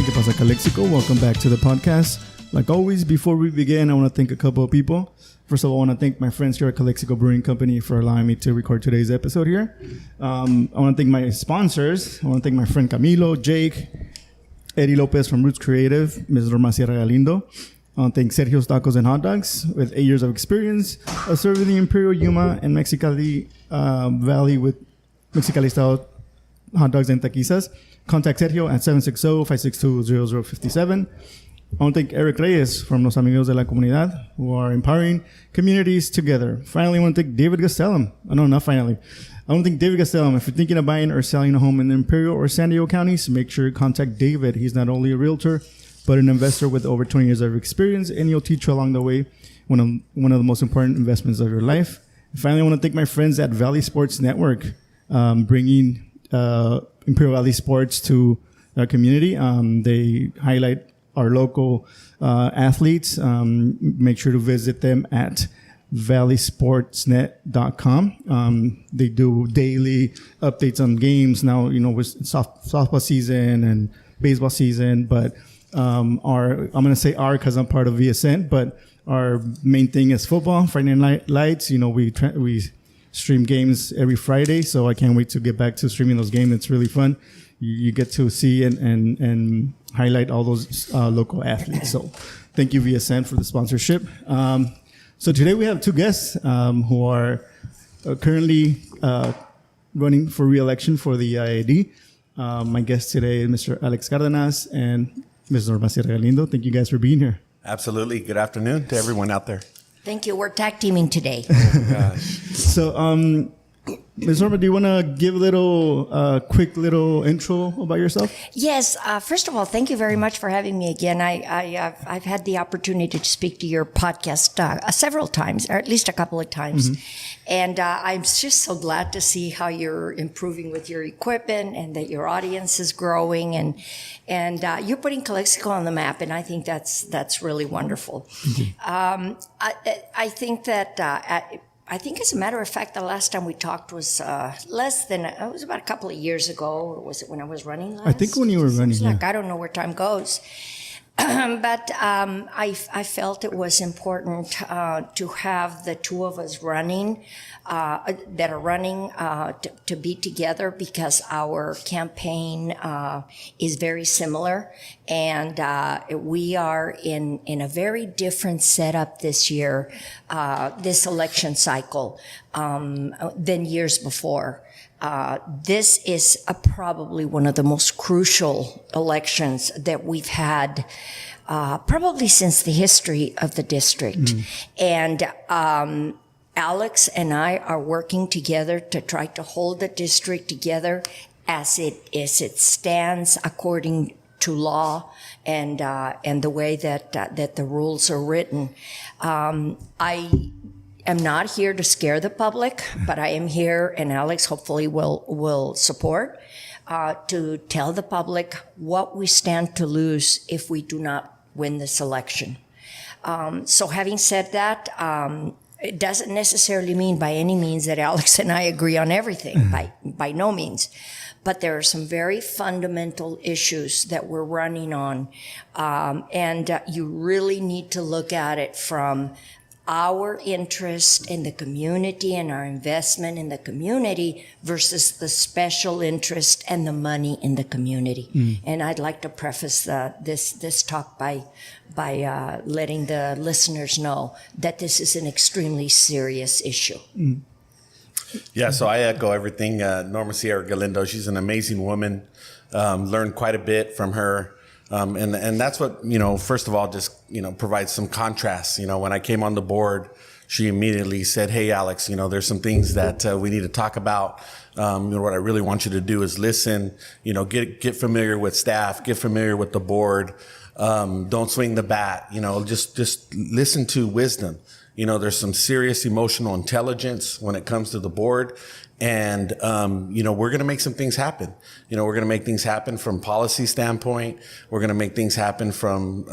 Hey, que pasa Calexico? Welcome back to the podcast. Like always, before we begin, I want to thank a couple of people. First of all, I want to thank my friends here at Calexico Brewing Company for allowing me to record today's episode here. I want to thank my sponsors. I want to thank my friend Camilo, Jake, Eddie Lopez from Roots Creative, Ms. Norma Galindo. I want to thank Sergio's Tacos and Hotdogs with 8 years of experience serving the Imperial Yuma and Mexicali Valley with Mexicali-style hot dogs and taquizas. Contact Sergio at 760-562-0057. I want to thank Eric Reyes from Los Amigos de la Comunidad, who are empowering communities together. Finally, I want to thank David Gastelum. No, not finally. I want to thank David Gastelum. If you're thinking of buying or selling a home in the Imperial or San Diego counties, make sure you contact David. He's not only a realtor, but an investor with over 20 years of experience, and he'll teach you along the way one of the most important investments of your life. And finally, I want to thank my friends at Valley Sports Network, bringing Imperial Valley sports to our community. They highlight our local athletes. Make sure to visit them at valleysportsnet.com. They do daily updates on games now, with softball season and baseball season. But I'm going to say because I'm part of VSN, but our main thing is football, Friday Night Lights. We stream games every Friday, so I can't wait to get back to streaming those games. It's really fun. You get to see and highlight all those local athletes. So thank you, VSN, for the sponsorship. So today we have two guests who are currently running for re-election for the IAD. My guest today is Mr. Alex Cardenas and Ms. Norma Galindo. Thank you guys for being here. Absolutely. Good afternoon to everyone out there. Thank you. We're tag teaming today. Oh my gosh. So, Ms. Norma, do you want to give a quick little intro about yourself? Yes. First of all, thank you very much for having me again. I've had the opportunity to speak to your podcast several times, or at least a couple of times. Mm-hmm. And I'm just so glad to see how you're improving with your equipment and that your audience is growing and you're putting Calexico on the map. And I think that's really wonderful. Mm-hmm. I think that I think, as a matter of fact, the last time we talked was it was about a couple of years ago, or was it when I was running last? I think when you were running, yeah. I don't know where time goes. But I felt it was important to have the two of us running, that are running to be together, because our campaign is very similar, and we are in a very different setup this year, this election cycle, than years before. This is probably one of the most crucial elections that we've had probably since the history of the district. Mm. And Alex and I are working together to try to hold the district together as it stands according to law and the way that the rules are written. I'm not here to scare the public, but I am here, and Alex hopefully will support, to tell the public what we stand to lose if we do not win this election. So having said that, it doesn't necessarily mean by any means that Alex and I agree on everything, by no means. But there are some very fundamental issues that we're running on, and you really need to look at it from our interest in the community and our investment in the community versus the special interest and the money in the community. Mm. And I'd like to preface this talk by letting the listeners know that this is an extremely serious issue. Mm. Yeah, so I echo everything. Norma Galindo, she's an amazing woman. Learned quite a bit from her. And that's what, first of all, just, provides some contrast. When I came on the board, she immediately said, "Hey, Alex, there's some things that we need to talk about. What I really want you to do is listen, get familiar with staff, get familiar with the board. Don't swing the bat, just listen to wisdom. There's some serious emotional intelligence when it comes to the board. And, we're going to make some things happen. We're going to make things happen from policy standpoint. We're going to make things happen from,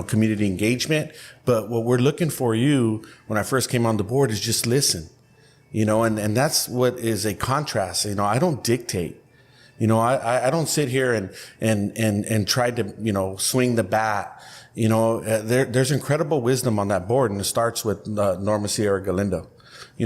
community engagement. But what we're looking for you when I first came on the board is just listen, and that's what is a contrast. I don't dictate. I don't sit here and try to, swing the bat. There's incredible wisdom on that board, and it starts with Norma Sierra Galindo.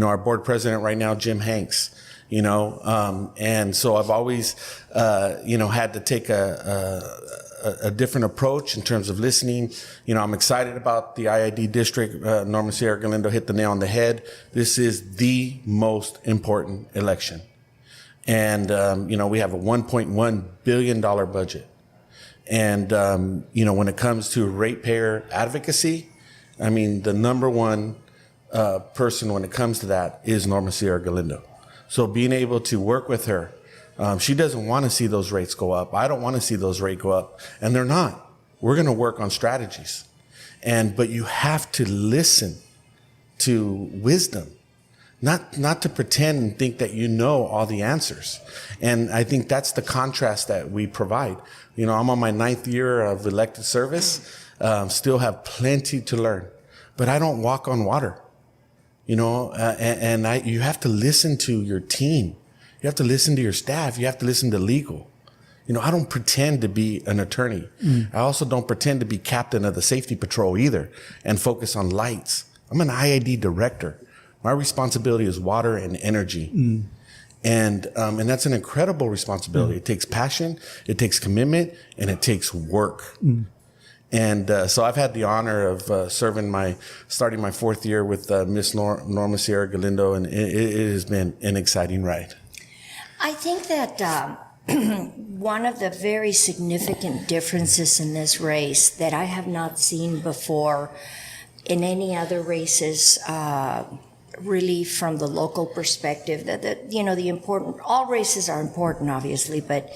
Our board president right now, Jim Hanks. And so I've always, had to take a different approach in terms of listening. I'm excited about the IID district. Norma Sierra Galindo hit the nail on the head. This is the most important election. And, we have a $1.1 billion budget. And, when it comes to ratepayer advocacy, the number one person when it comes to that is Norma Sierra Galindo. So being able to work with her, she doesn't want to see those rates go up. I don't want to see those rates go up, and they're not. We're going to work on strategies. But you have to listen to wisdom. Not to pretend and think that you know all the answers. And I think that's the contrast that we provide. I'm on my 9th year of elected service, still have plenty to learn, but I don't walk on water, and you have to listen to your team. You have to listen to your staff. You have to listen to legal. I don't pretend to be an attorney. I also don't pretend to be captain of the safety patrol either and focus on lights. I'm an IID director. My responsibility is water and energy. And that's an incredible responsibility. It takes passion, it takes commitment, and it takes work. And so I've had the honor of starting my 4th year with Miss Norma Sierra Galindo, and it has been an exciting ride. I think that one of the very significant differences in this race that I have not seen before in any other races, really from the local perspective, that the important, all races are important, obviously, but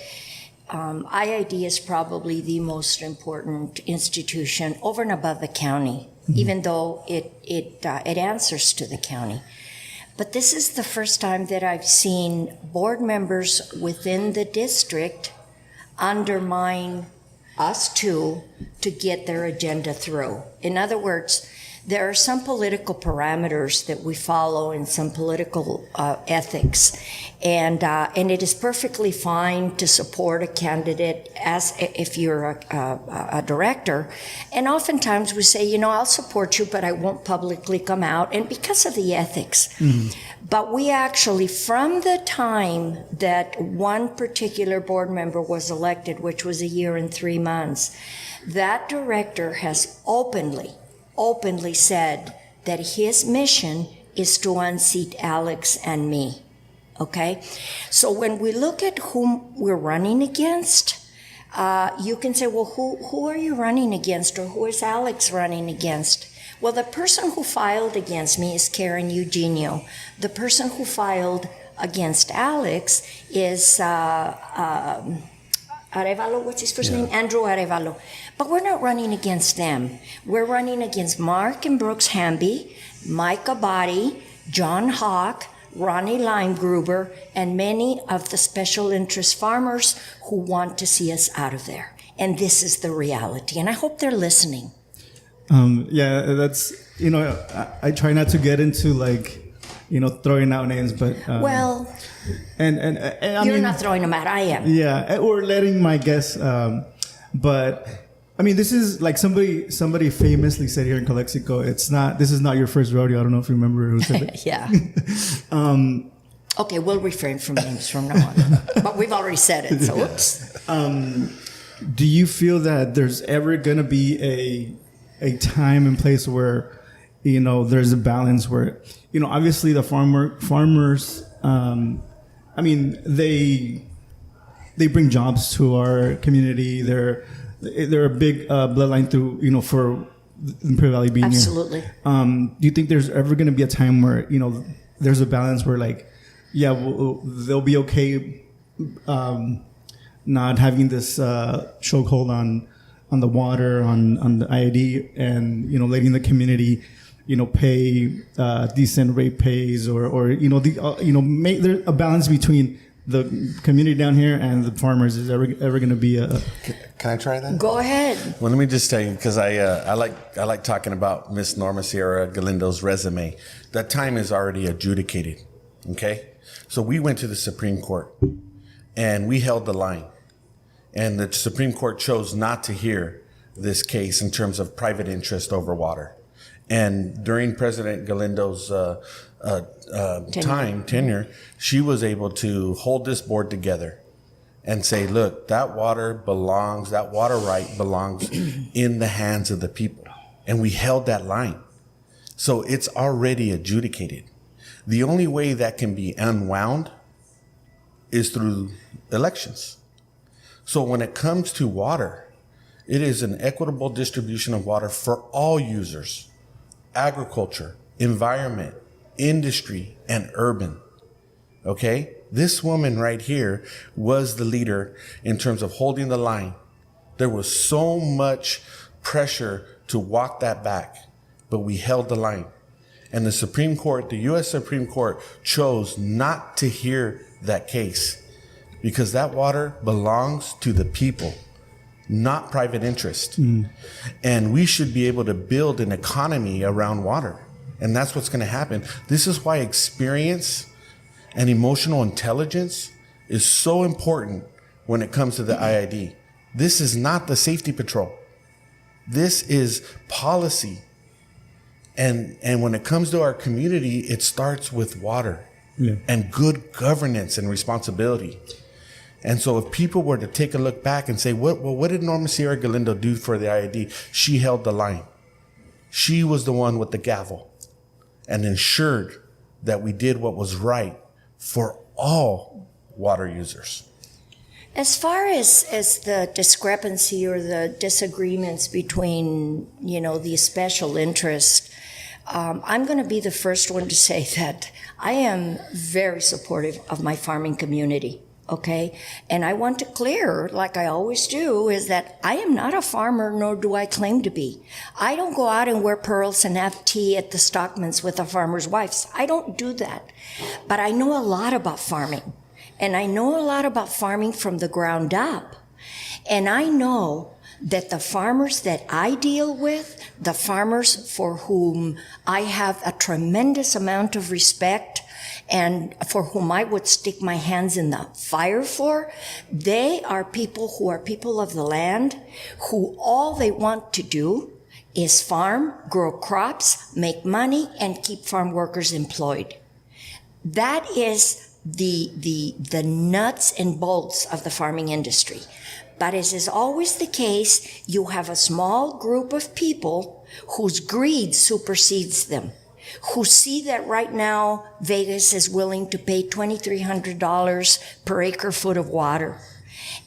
IID is probably the most important institution over and above the county, even though it answers to the county. But this is the first time that I've seen board members within the district undermine us too to get their agenda through. In other words, there are some political parameters that we follow and some political ethics, and it is perfectly fine to support a candidate as if you're a director. And oftentimes we say, I'll support you, but I won't publicly come out, and because of the ethics. But we actually, from the time that one particular board member was elected, which was 1 year and 3 months, that director has openly said that his mission is to unseat Alex and me, okay? So when we look at whom we're running against, you can say, well, who are you running against, or who is Alex running against? Well, the person who filed against me is Karen Eugenio. The person who filed against Alex is Arevalo, what's his first name? Andrew Arevalo. But we're not running against them. We're running against Mark and Brooks Hamby, Mike Abadi, John Hawk, Ronnie Limegruber, and many of the special interest farmers who want to see us out of there. And this is the reality. And I hope they're listening. That's, I try not to get into throwing out names, but well, and you're not throwing them out. I am. Yeah, or letting my guess. But this is like somebody famously said here in Calexico. This is not your first rodeo. I don't know if you remember who said it. Yeah. Okay, we'll refrain from names from now on. But we've already said it, so oops. Do you feel that there's ever going to be a time and place where there's a balance where obviously the farmers they bring jobs to our community. They're a big bloodline through for the Imperial Valley being absolutely here. Do you think there's ever going to be a time where there's a balance where they'll be okay not having this chokehold on the water, on the IID, and letting the community pay decent rate pays, or make there a balance between the community down here and the farmers? Is ever going to be a? Can I try that? Go ahead. Well, let me just tell you, because I like talking about Miss Norma Sierra Galindo's resume. That time is already adjudicated. Okay, so we went to the Supreme Court, and we held the line. And the Supreme Court chose not to hear this case in terms of private interest over water. And during President Galindo's tenure, she was able to hold this board together and say, look, that water right belongs in the hands of the people. And we held that line. So it's already adjudicated. The only way that can be unwound is through elections. So when it comes to water, it is an equitable distribution of water for all users: agriculture, environment, industry, and urban. Okay? This woman right here was the leader in terms of holding the line. There was so much pressure to walk that back, but we held the line. And the Supreme Court, the U.S. Supreme Court, chose not to hear that case because that water belongs to the people, not private interest. And we should be able to build an economy around water. And that's what's going to happen. This is why experience and emotional intelligence is so important when it comes to the IID. This is not the safety patrol. This is policy. And when it comes to our community, it starts with water and good governance and responsibility. And so if people were to take a look back and say, what did Norma Sierra Galindo do for the IID? She held the line. She was the one with the gavel and ensured that we did what was right for all water users. As far as the discrepancy or the disagreements between, the special interest, I'm going to be the first one to say that I am very supportive of my farming community. Okay? And I want to clear, like I always do, is that I am not a farmer, nor do I claim to be. I don't go out and wear pearls and have tea at the Stockman's with the farmers' wives. I don't do that. But I know a lot about farming. And I know a lot about farming from the ground up. And I know that the farmers that I deal with, the farmers for whom I have a tremendous amount of respect, and for whom I would stick my hands in the fire for, they are people who are people of the land, who all they want to do is farm, grow crops, make money, and keep farm workers employed. That is the nuts and bolts of the farming industry. But as is always the case, you have a small group of people whose greed supersedes them, who see that right now Vegas is willing to pay $2,300 per acre foot of water,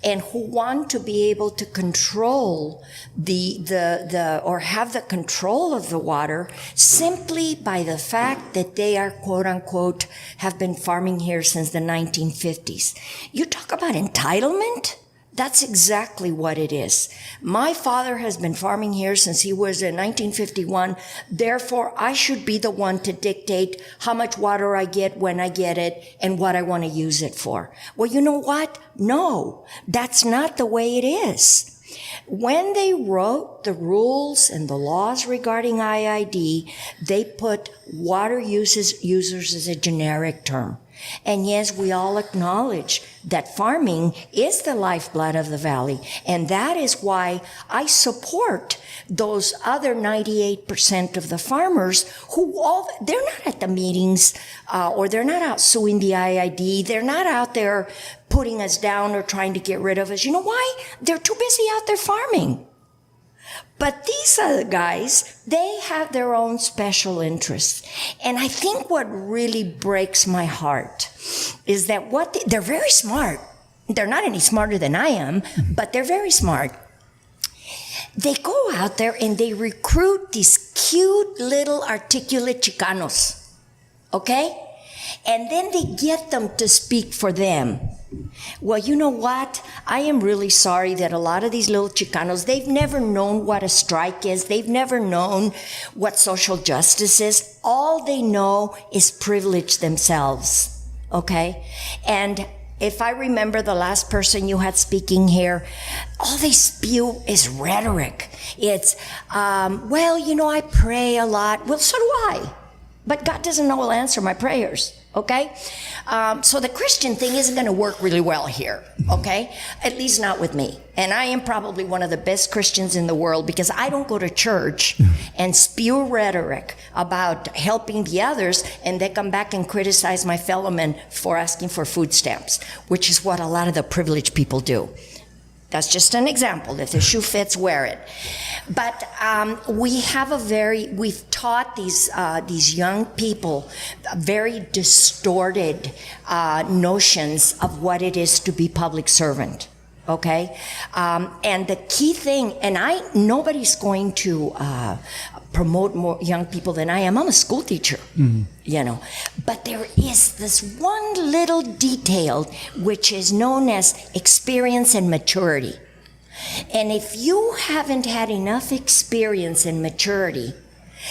and who want to be able to control or have the control of the water simply by the fact that they are, quote unquote, have been farming here since the 1950s. You talk about entitlement? That's exactly what it is. My father has been farming here since he was in 1951. Therefore, I should be the one to dictate how much water I get, when I get it, and what I want to use it for. Well, you know what? No, that's not the way it is. When they wrote the rules and the laws regarding IID, they put water users as a generic term. And yes, we all acknowledge that farming is the lifeblood of the valley. And that is why I support those other 98% of the farmers they're not at the meetings, or they're not out suing the IID. They're not out there putting us down or trying to get rid of us. You know why? They're too busy out there farming. But these other guys, they have their own special interests. And I think what really breaks my heart is that they're very smart. They're not any smarter than I am, but they're very smart. They go out there and they recruit these cute little articulate Chicanos, okay? And then they get them to speak for them. Well, you know what? I am really sorry that a lot of these little Chicanos, they've never known what a strike is. They've never known what social justice is. All they know is privilege themselves, okay? And if I remember the last person you had speaking here, all they spew is rhetoric. It's, I pray a lot. Well, so do I. But God doesn't know He'll answer my prayers. Okay? So the Christian thing isn't going to work really well here. Okay? At least not with me. And I am probably one of the best Christians in the world because I don't go to church and spew rhetoric about helping the others and they come back and criticize my fellow men for asking for food stamps, which is what a lot of the privileged people do. That's just an example. If the shoe fits, wear it. But we've taught these young people very distorted notions of what it is to be public servant. Okay? And the key thing, and nobody's going to promote more young people than I am. I'm a school teacher, you know. But there is this one little detail which is known as experience and maturity. And if you haven't had enough experience and maturity,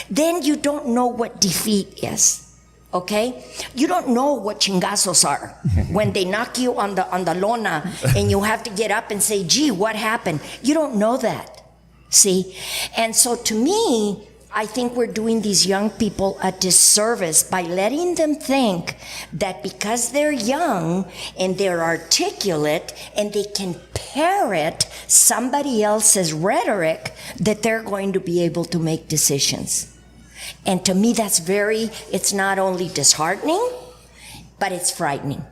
then you don't know what defeat is. Okay? You don't know what chingazos are when they knock you on the lona and you have to get up and say, gee, what happened? You don't know that. See? And so to me, I think we're doing these young people a disservice by letting them think that because they're young and they're articulate and they can parrot somebody else's rhetoric, that they're going to be able to make decisions. And to me, it's not only disheartening, but it's frightening.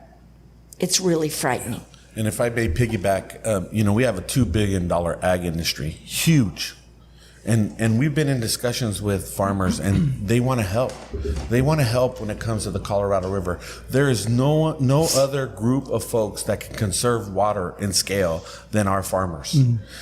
It's really frightening. And if I may piggyback, we have a $2 billion ag industry, huge. And we've been in discussions with farmers, and they want to help. They want to help when it comes to the Colorado River. There is no other group of folks that can conserve water in scale than our farmers.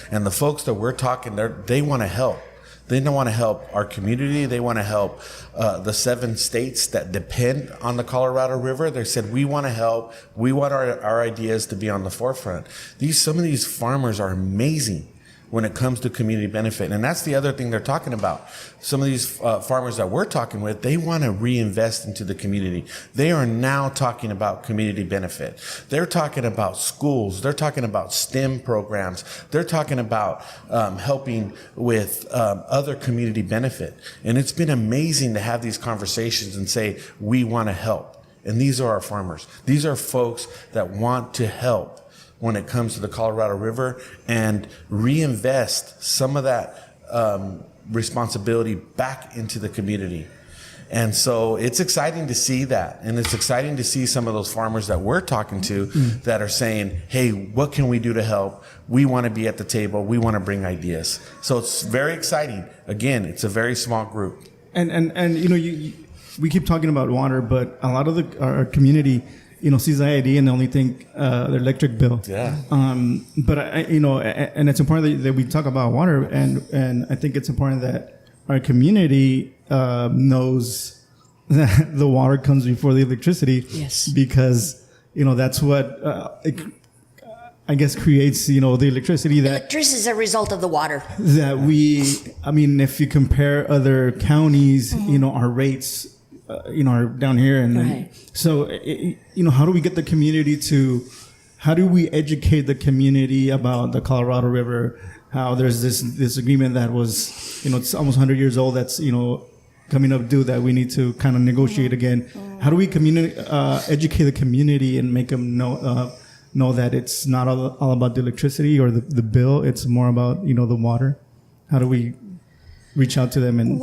And the folks that we're talking, they want to help. They don't want to help our community. They want to help the 7 states that depend on the Colorado River. They said, we want to help. We want our ideas to be on the forefront. Some of these farmers are amazing when it comes to community benefit. And that's the other thing they're talking about. Some of these farmers that we're talking with, they want to reinvest into the community. They are now talking about community benefit. They're talking about schools. They're talking about STEM programs. They're talking about helping with other community benefit. And it's been amazing to have these conversations and say, we want to help. And these are our farmers. These are folks that want to help when it comes to the Colorado River and reinvest some of that responsibility back into the community. And so it's exciting to see that. And it's exciting to see some of those farmers that we're talking to that are saying, hey, what can we do to help? We want to be at the table. We want to bring ideas. So it's very exciting. Again, it's a very small group. And we keep talking about water, but a lot of our community, sees IID and they only think their electric bill. Yeah. But and it's important that we talk about water, and I think it's important that our community knows that the water comes before the electricity. Yes. Because that's what I guess creates the electricity that Electricity is a result of the water. that if you compare other counties, our rates. Are down here, and Right. So how do we get the community how do we educate the community about the Colorado River? How there's this agreement that was it's almost 100 years old that's coming up due that we need to kind of negotiate again. How do we educate the community and make them know that it's not all about the electricity or the bill? It's more about the water. How do we reach out to them? And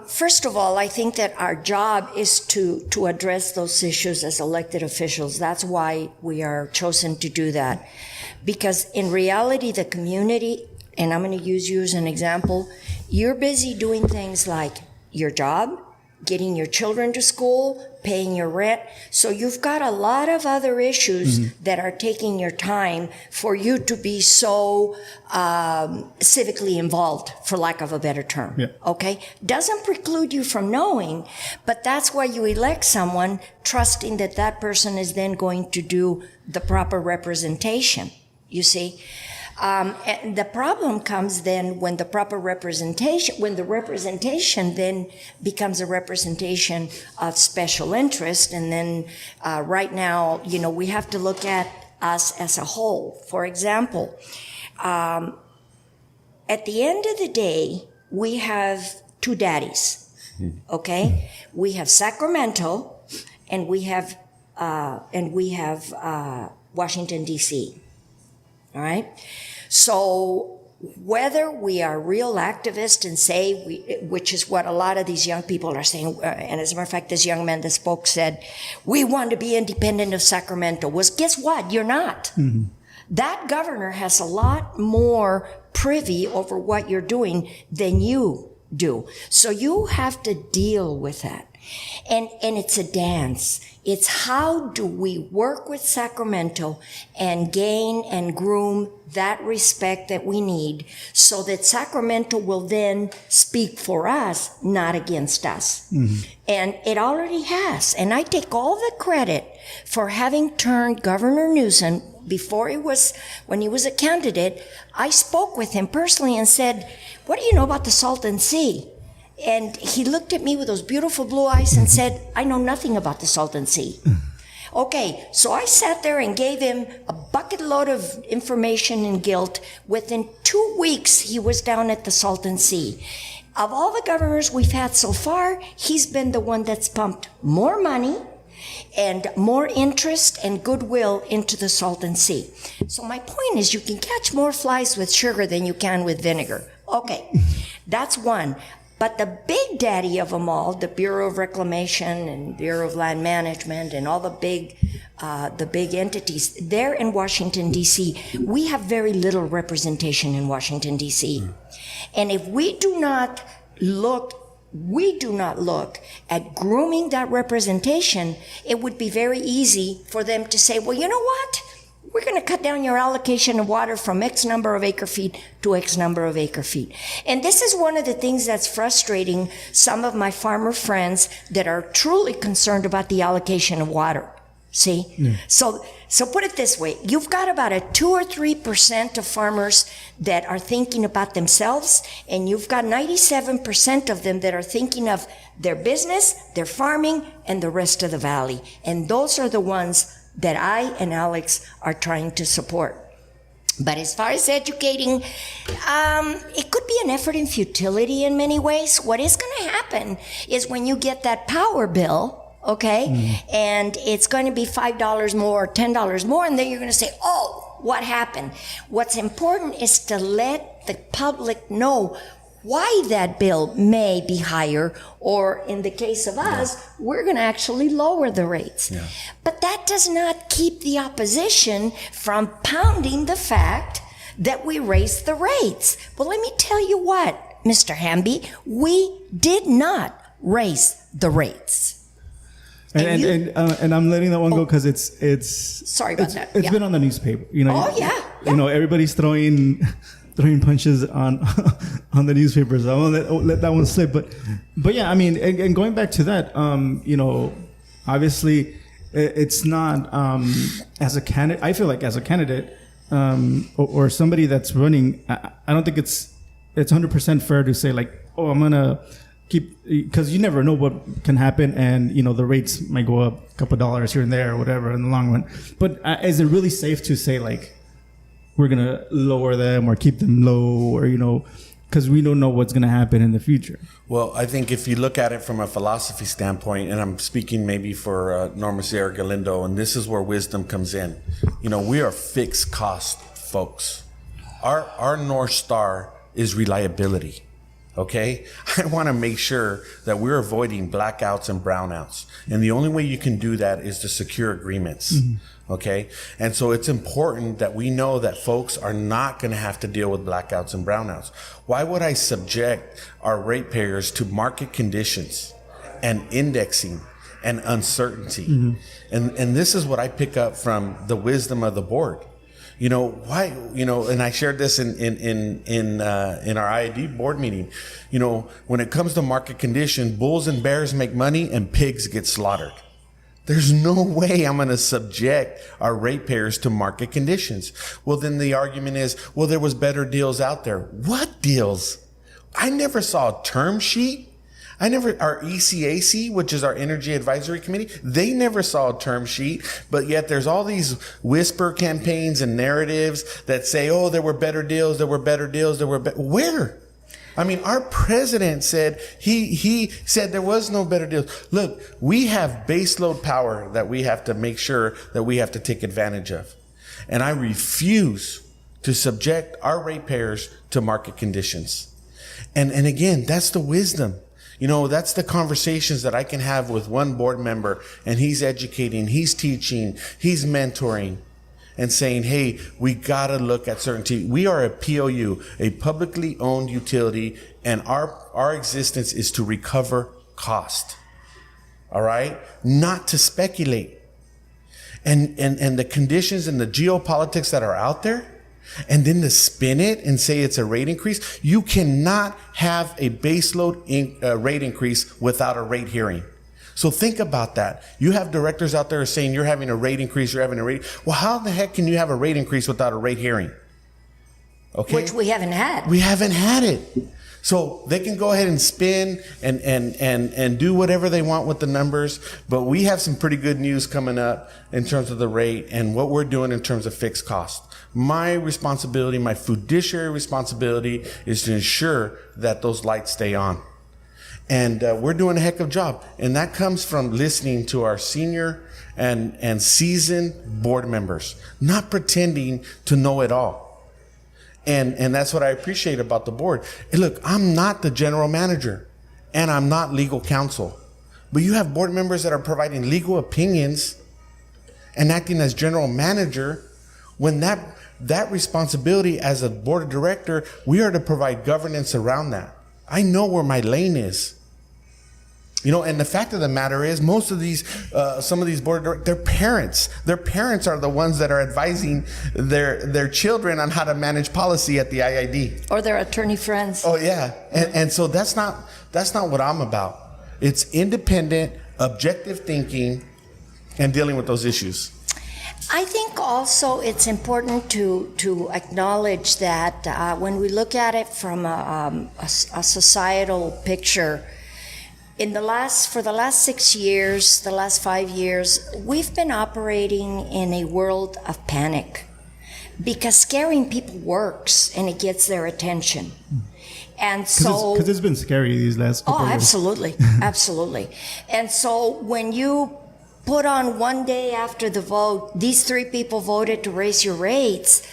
first of all, I think that our job is to address those issues as elected officials. That's why we are chosen to do that. Because in reality, the community, and I'm going to use you as an example, you're busy doing things like your job, getting your children to school, paying your rent. So you've got a lot of other issues that are taking your time for you to be so civically involved, for lack of a better term. Yeah. Okay? Doesn't preclude you from knowing, but that's why you elect someone trusting that that person is then going to do the proper representation, you see? And the problem comes then when the representation then becomes a representation of special interest. And then right now, we have to look at us as a whole. For example, at the end of the day, we have 2 daddies, okay? We have Sacramento and we have Washington, D.C. All right? So whether we are real activists and say, which is what a lot of these young people are saying, and as a matter of fact, this young man that spoke said, we want to be independent of Sacramento. Well, guess what? You're not. Mm-hmm. That governor has a lot more privy over what you're doing than you do. So you have to deal with that. And it's a dance. It's how do we work with Sacramento and gain and groom that respect that we need so that Sacramento will then speak for us, not against us. Mm-hmm. And it already has. And I take all the credit for having turned Governor Newsom when he was a candidate. I spoke with him personally and said, what do you know about the Salton Sea? And he looked at me with those beautiful blue eyes and said, I know nothing about the Salton Sea. Okay, so I sat there and gave him a bucket load of information and guilt. Within 2 weeks, he was down at the Salton Sea. Of all the governors we've had so far, he's been the one that's pumped more money and more interest and goodwill into the Salton Sea. So my point is you can catch more flies with sugar than you can with vinegar. Okay, that's one. But the big daddy of them all, the Bureau of Reclamation and Bureau of Land Management and all the big entities, they're in Washington, D.C. We have very little representation in Washington, D.C. And if we do not look at grooming that representation, it would be very easy for them to say, well, you know what? We're going to cut down your allocation of water from X number of acre feet to X number of acre feet. And this is one of the things that's frustrating some of my farmer friends that are truly concerned about the allocation of water. See? Yeah. So put it this way. You've got about a 2 or 3% of farmers that are thinking about themselves, and you've got 97% of them that are thinking of their business, their farming, and the rest of the valley. And those are the ones that I and Alex are trying to support. But as far as educating, it could be an effort in futility in many ways. What is going to happen is when you get that power bill, okay, and it's going to be $5 more, $10 more, and then you're going to say, oh, what happened? What's important is to let the public know why that bill may be higher, or in the case of us, we're going to actually lower the rates. Yeah. But that does not keep the opposition from pounding the fact that we raised the rates. Well, let me tell you what, Mr. Hamby, we did not raise the rates. And I'm letting that one go because it's sorry about that. It's been on the newspaper. You know, You know, everybody's throwing punches on the newspapers. I won't let that one slip. But yeah, I mean, and going back to that, you know, obviously it's not as a candidate. I feel like as a candidate or somebody that's running, I don't think it's 100% fair to say like, oh, I'm gonna keep, because you never know what can happen, and you know the rates might go up a couple of dollars here and there or whatever in the long run. But is it really safe to say like, we're going to lower them or keep them low, or, you know, because we don't know what's going to happen in the future? Well, I think if you look at it from a philosophy standpoint, and I'm speaking maybe for Norma Sierra Galindo, and this is where wisdom comes in. You know, we are fixed cost folks. Our North Star is reliability. Okay? I want to make sure that we're avoiding blackouts and brownouts. And the only way you can do that is to secure agreements. Mm-hmm. Okay? And so it's important that we know that folks are not going to have to deal with blackouts and brownouts. Why would I subject our ratepayers to market conditions and indexing and uncertainty? Mm-hmm. And this is what I pick up from the wisdom of the board. You know, why, you know, and I shared this in our IAD board meeting. You know, when it comes to market condition, bulls and bears make money and pigs get slaughtered. There's no way I'm going to subject our ratepayers to market conditions. Well, then the argument is, well, there was better deals out there. What deals? I never saw a term sheet. Our ECAC, which is our Energy Advisory Committee, they never saw a term sheet, but yet there's all these whisper campaigns and narratives that say, oh, there were better deals, where? I mean, our president said, he said there was no better deal. Look, we have baseload power that we have to make sure that we have to take advantage of. And I refuse to subject our ratepayers to market conditions. And again, that's the wisdom. You know, that's the conversations that I can have with one board member, and he's educating, he's teaching, he's mentoring, and saying, hey, we gotta look at certainty. We are a POU, a publicly owned utility, and our existence is to recover cost. All right? Not to speculate. And the conditions and the geopolitics that are out there, and then to spin it and say it's a rate increase, you cannot have a baseload rate increase without a rate hearing. So think about that. You have directors out there saying you're having a rate increase, Well, how the heck can you have a rate increase without a rate hearing? Okay. Which we haven't had. We haven't had it. So they can go ahead and spin and do whatever they want with the numbers, but we have some pretty good news coming up in terms of the rate and what we're doing in terms of fixed cost. My responsibility, my fiduciary responsibility, is to ensure that those lights stay on. And we're doing a heck of a job. And that comes from listening to our senior and seasoned board members, not pretending to know it all. And that's what I appreciate about the board. And look, I'm not the general manager, and I'm not legal counsel. But you have board members that are providing legal opinions and acting as general manager, when that responsibility as a board of director, we are to provide governance around that. I know where my lane is. You know, and the fact of the matter is, most of these, some of these board of directors, their parents are the ones that are advising their children on how to manage policy at the IID. Or their attorney friends. Oh yeah, and so that's not what I'm about. It's independent, objective thinking, and dealing with those issues. I think also it's important to acknowledge that when we look at it from a societal picture, for the last 6 years, the last 5 years, we've been operating in a world of panic, because scaring people works and it gets their attention. And so, because it's been scary these last couple of years. Absolutely, absolutely. And so when you put on one day after the vote, these 3 people voted to raise your rates,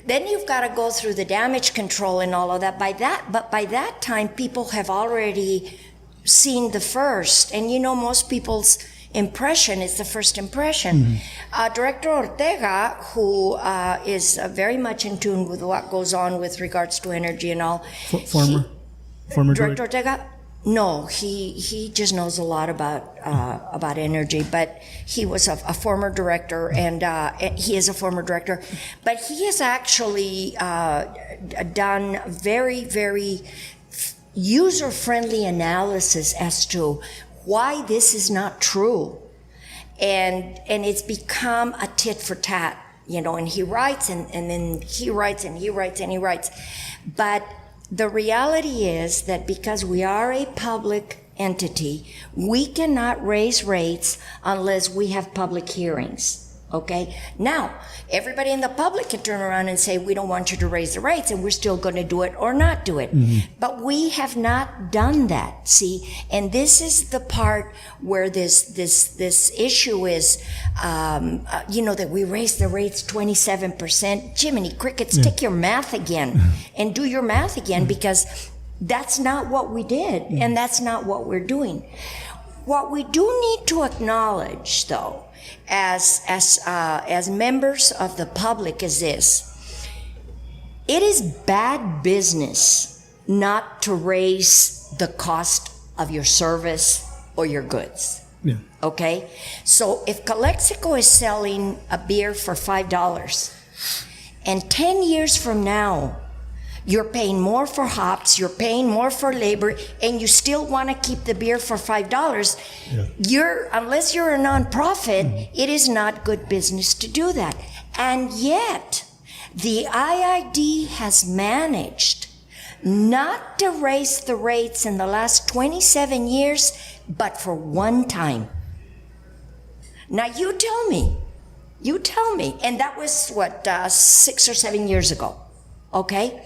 then you've got to go through the damage control and all of that. But by that time, people have already seen the first. And you know, most people's impression is the first impression. Mm-hmm. Director Ortega, who is very much in tune with what goes on with regards to energy and all. Former Director Ortega? No, he just knows a lot about energy, but he was a former director, and he is a former director. But he has actually done very, very user-friendly analysis as to why this is not true, and it's become a tit for tat, you know. And he writes, and then he writes, and he writes, and he writes, but the reality is that because we are a public entity, we cannot raise rates unless we have public hearings. Okay? Now, everybody in the public can turn around and say, we don't want you to raise the rates, and we're still going to do it or not do it. Mm-hmm. But we have not done that, see? And this is the part where this issue is, you know, that we raised the rates 27%. Jiminy Crickets, take your math again and do your math again, because that's not what we did, and that's not what we're doing. What we do need to acknowledge, though, as members of the public, is this: it is bad business not to raise the cost of your service or your goods. Yeah. Okay? So if Calexico is selling a beer for $5, and 10 years from now, you're paying more for hops, you're paying more for labor, and you still want to keep the beer for $5, unless you're a nonprofit, it is not good business to do that. And yet, the IID has managed not to raise the rates in the last 27 years, but for one time. Now you tell me, and that was 6 or 7 years ago, okay?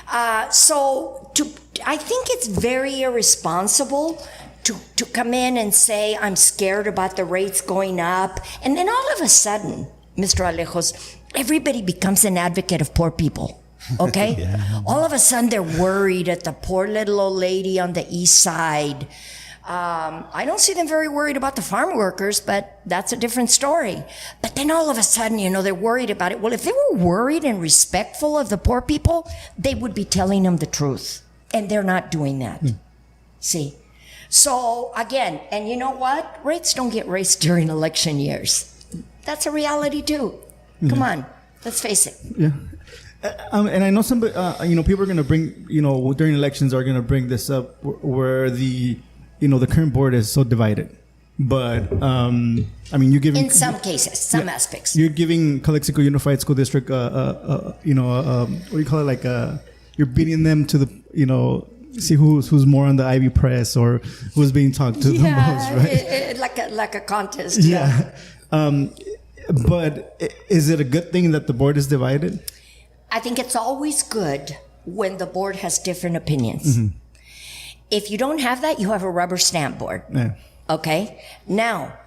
I think it's very irresponsible to come in and say, I'm scared about the rates going up. And then all of a sudden, Mr. Alejos, everybody becomes an advocate of poor people. Okay? Yeah. All of a sudden, they're worried at the poor little old lady on the east side. I don't see them very worried about the farm workers, but that's a different story. But then all of a sudden, they're worried about it. Well, if they were worried and respectful of the poor people, they would be telling them the truth. And they're not doing that. See? So, again, and you know what? Rates don't get raised during election years. That's a reality, too. Come on. Let's face it. Yeah. And I know somebody, people are going to bring, during elections are going to bring this up where the current board is so divided. But, you're giving... In some cases, some aspects. You're giving Calexico Unified School District, what do you call it? You're beating them to the, see who's more on the Ivy Press or who's being talked to the most, right? Like a contest. Yeah. But is it a good thing that the board is divided? I think it's always good when the board has different opinions. Mm-hmm. If you don't have that, you have a rubber stamp board. Yeah. Okay? Now,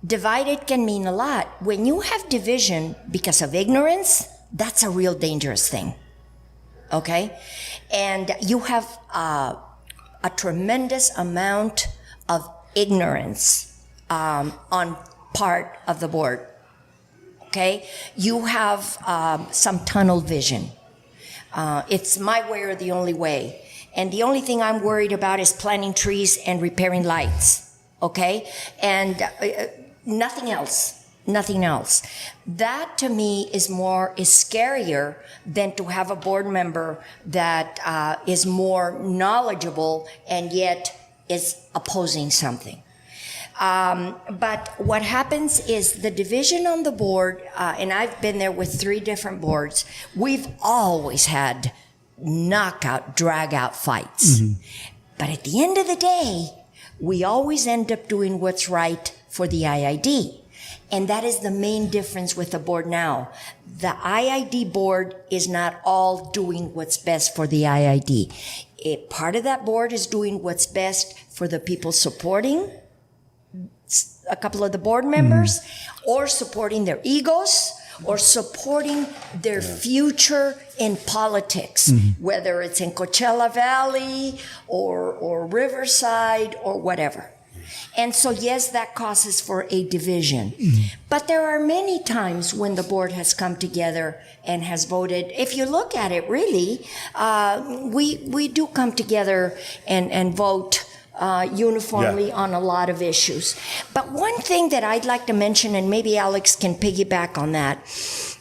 divided can mean a lot. When you have division because of ignorance, that's a real dangerous thing. Okay? And you have a tremendous amount of ignorance on part of the board. Okay? You have some tunnel vision. It's my way or the only way. And the only thing I'm worried about is planting trees and repairing lights. Okay? And nothing else. Nothing else. That to me is scarier than to have a board member that is more knowledgeable and yet is opposing something. But what happens is the division on the board, and I've been there with 3 different boards, we've always had knockout, drag-out fights. Mm-hmm. But at the end of the day, we always end up doing what's right for the IID. And that is the main difference with the board now. The IID board is not all doing what's best for the IID. Part of that board is doing what's best for the people supporting a couple of the board members, or supporting their egos, or supporting their future in politics, whether it's in Coachella Valley or Riverside or whatever. And so, yes, that causes for a division. But there are many times when the board has come together and has voted. If you look at it, really, we do come together and vote uniformly on a lot of issues. But one thing that I'd like to mention, and maybe Alex can piggyback on that,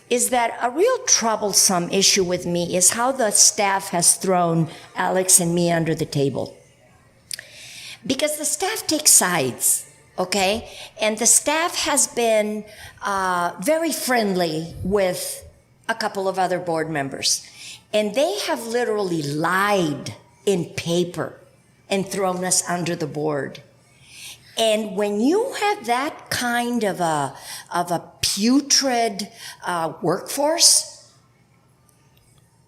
is that a real troublesome issue with me is how the staff has thrown Alex and me under the table. Because the staff takes sides, okay? And the staff has been very friendly with a couple of other board members. And they have literally lied in paper and thrown us under the board. And when you have that kind of a putrid workforce,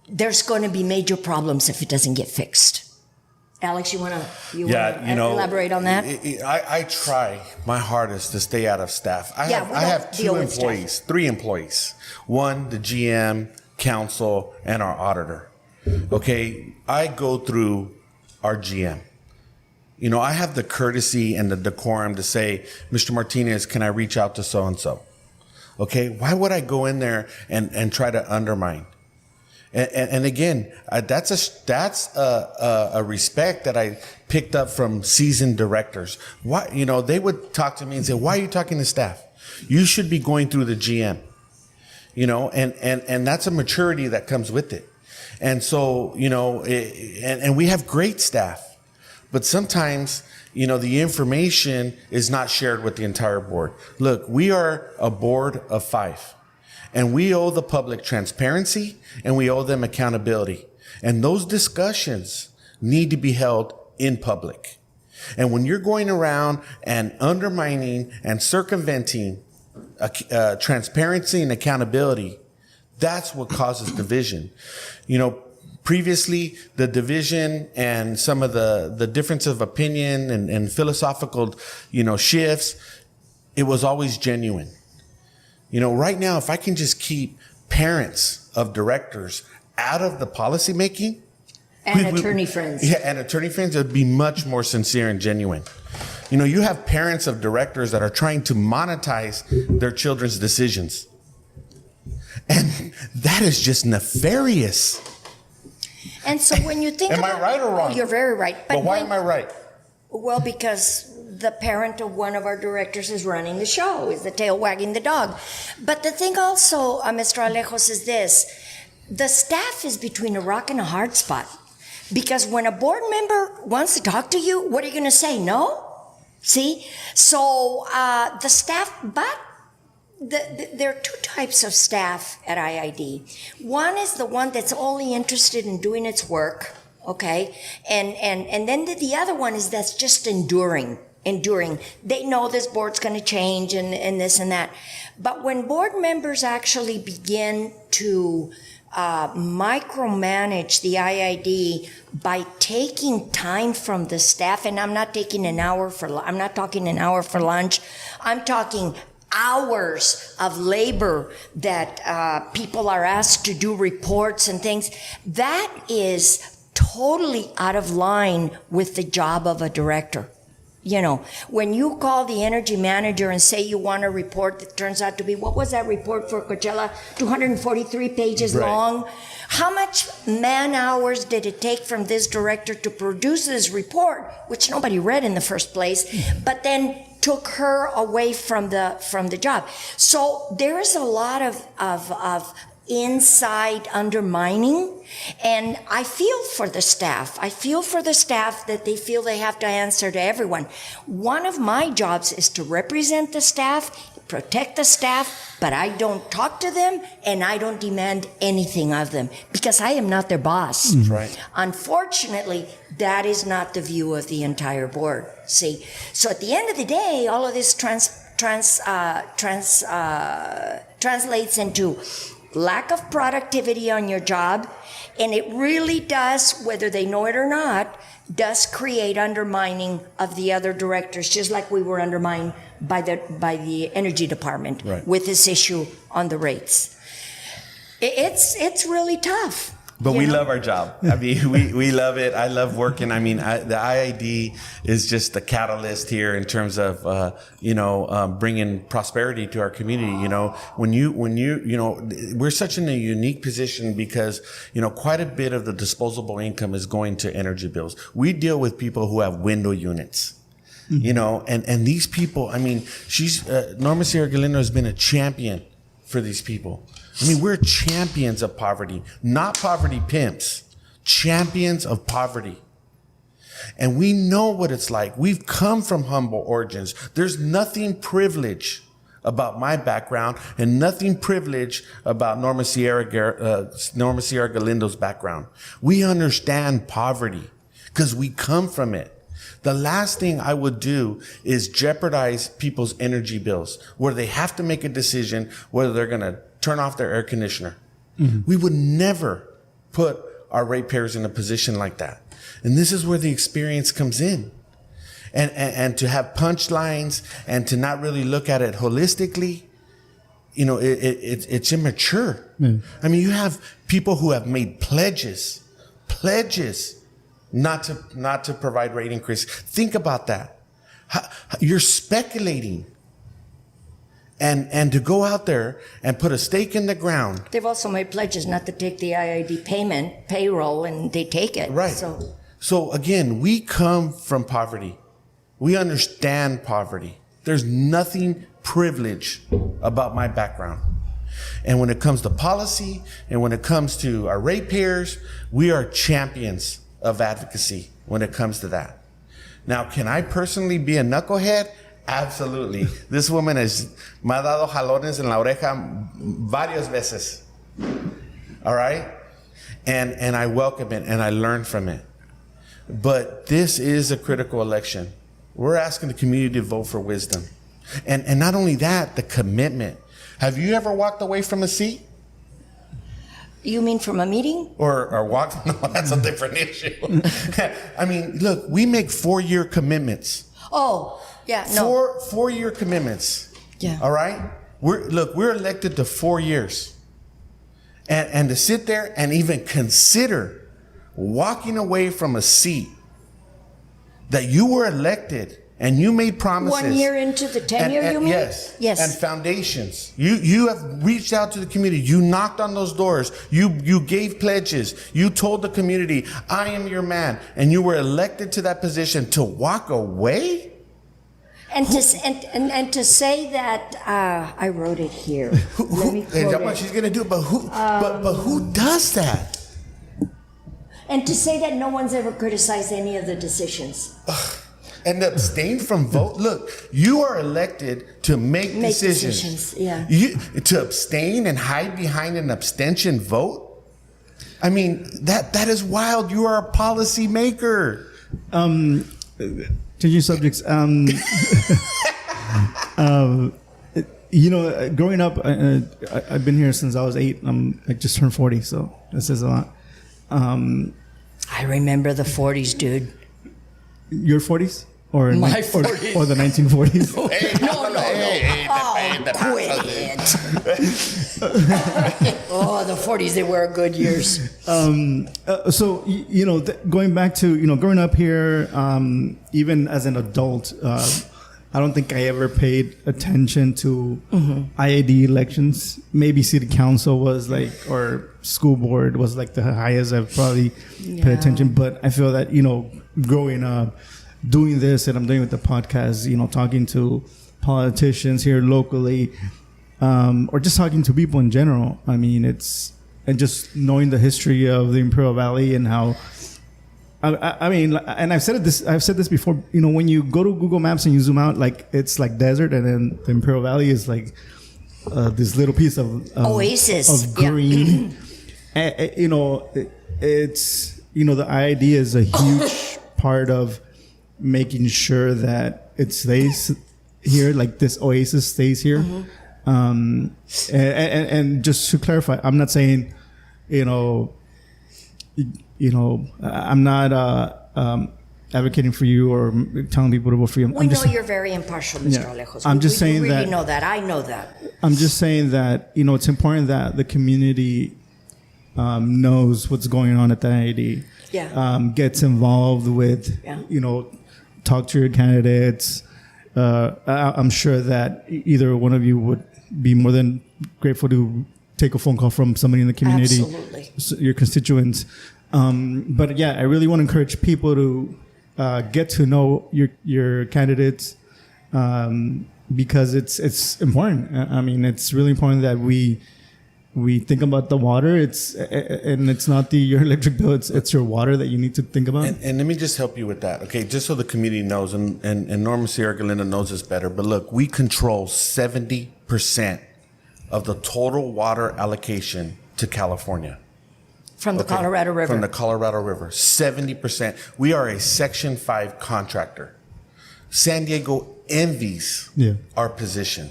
there's going to be major problems if it doesn't get fixed. Alex, you want to elaborate on that? I try my hardest to stay out of staff. I have 2 employees, staff. 3 employees. One, the GM, counsel, and our auditor. Okay, I go through our GM. I have the courtesy and the decorum to say, Mr. Martinez, can I reach out to so-and-so? Okay, why would I go in there and try to undermine? And again, that's a respect that I picked up from seasoned directors. Why, they would talk to me and say, why are you talking to staff? You should be going through the GM, and that's a maturity that comes with it. And so, and we have great staff. But sometimes, the information is not shared with the entire board. Look, we are a board of 5, and we owe the public transparency, and we owe them accountability. And those discussions need to be held in public. And when you're going around and undermining and circumventing transparency and accountability, that's what causes division. previously the division and some of the difference of opinion and philosophical, shifts, it was always genuine. Right now, if I can just keep parents of directors out of the policy making. And attorney friends. Yeah, and attorney friends, it would be much more sincere and genuine. You have parents of directors that are trying to monetize their children's decisions. And that is just nefarious. And so when you think Am I right or wrong? You're very right. But why am I right? Well, because the parent of one of our directors is running the show, is the tail wagging the dog. But the thing also, Mr. Alejos, is this. The staff is between a rock and a hard spot. Because when a board member wants to talk to you, what are you going to say? No? See? So the staff, but there are two types of staff at IID. One is the one that's only interested in doing its work, okay? And then the other one is that's just enduring. They know this board's going to change and this and that. But when board members actually begin to micromanage the IID by taking time from the staff, and I'm not talking an hour for lunch. I'm talking hours of labor that people are asked to do reports and things. That is totally out of line with the job of a director. When you call the energy manager and say you want a report that turns out to be, what was that report for Coachella? 243 pages long. How much man hours did it take from this director to produce this report, which nobody read in the first place, but then took her away from the job? So there is a lot of inside undermining, and I feel for the staff. That they feel they have to answer to everyone. One of my jobs is to represent the staff, protect the staff, but I don't talk to them and I don't demand anything of them because I am not their boss. That's right. Unfortunately, that is not the view of the entire board. See, so at the end of the day, all of this translates into lack of productivity on your job, and it really does, whether they know it or not, does create undermining of the other directors, just like we were undermined by the energy department with this issue on the rates. It's really tough. But we love our job. I mean, we love it. I love working. I mean, the IID is just the catalyst here in terms of, bringing prosperity to our community. We're such in a unique position because, quite a bit of the disposable income is going to energy bills. We deal with people who have window units. And these people, I mean, Norma Sierra Galindo has been a champion for these people. I mean, we're champions of poverty, not poverty pimps, champions of poverty. And we know what it's like. We've come from humble origins. There's nothing privileged about my background and nothing privileged about Norma Sierra Galindo's background. We understand poverty because we come from it. The last thing I would do is jeopardize people's energy bills where they have to make a decision whether they're going to turn off their air conditioner. Mm-hmm. We would never put our ratepayers in a position like that. And this is where the experience comes in. And to have punchlines and to not really look at it holistically, it's immature. Mm. I mean, you have people who have made pledges not to provide rate increase. Think about that. You're speculating. And to go out there and put a stake in the ground. They've also made pledges not to take the IID payroll, and they take it. Right. So again, we come from poverty. We understand poverty. There's nothing privileged about my background. And when it comes to policy and when it comes to our ratepayers, we are champions of advocacy when it comes to that. Now, can I personally be a knucklehead? Absolutely. This woman me ha dado jalones en la oreja varias veces. All right? And I welcome it and I learn from it. But this is a critical election. We're asking the community to vote for wisdom. And not only that, the commitment. Have you ever walked away from a seat? You mean from a meeting? Or walk? No, that's a different issue. I mean, look, we make 4-year commitments. Oh, yeah, no. 4-year commitments. Yeah. All right? We're elected to 4 years. And to sit there and even consider walking away from a seat that you were elected and you made promises. 1 year into the tenure, you mean? Yes. Yes. And foundations. You have reached out to the community. You knocked on those doors. You gave pledges. You told the community, I am your man. And you were elected to that position to walk away? And to say that, I wrote it here. Let me quote and what she's going to do, but who does that? And to say that no one's ever criticized any of the decisions. And abstain from vote. Look, you are elected to make decisions. Yeah. To abstain and hide behind an abstention vote. I mean, that is wild. You are a policy maker. Changing subjects. Growing up, I've been here since I was 8. I just turned 40, so that says a lot. I remember the 40s, dude. Your 40s? Or My 40s. Or the 1940s? No. Quit. Oh, the 40s, they were good years. So, going back to, growing up here, even as an adult, I don't think I ever paid attention to IAD elections. Maybe city council was or school board was the highest I've probably paid attention. But I feel that, growing up, doing this that I'm doing with the podcast, talking to politicians here locally, or just talking to people in general. I mean, and just knowing the history of the Imperial Valley and how, I mean, and I've said this before, when you go to Google Maps and you zoom out, it's like desert, and then the Imperial Valley is this little piece of oasis of green. It's, the idea is a huge part of making sure that it stays here, this oasis stays here. And just to clarify, I'm not saying, I'm not advocating for you or telling people to vote for you. We know you're very impartial, Mr. Alejos. I'm just saying we that. really know that. I know that. I'm just saying that, it's important that the community knows what's going on at the IAD. Yeah. Gets involved with, talk to your candidates. I'm sure that either one of you would be more than grateful to take a phone call from somebody in the community. Absolutely. Your constituents. But yeah, I really want to encourage people to get to know your candidates because it's important. I mean, it's really important that we think about the water. And it's not your electric bill. It's your water that you need to think about. And let me just help you with that, okay? Just so the community knows, and Norma Sierra Galindo knows this better. But look, we control 70% of the total water allocation to California. From the Colorado River. From the Colorado River, 70%. We are a Section 5 contractor. San Diego envies our position.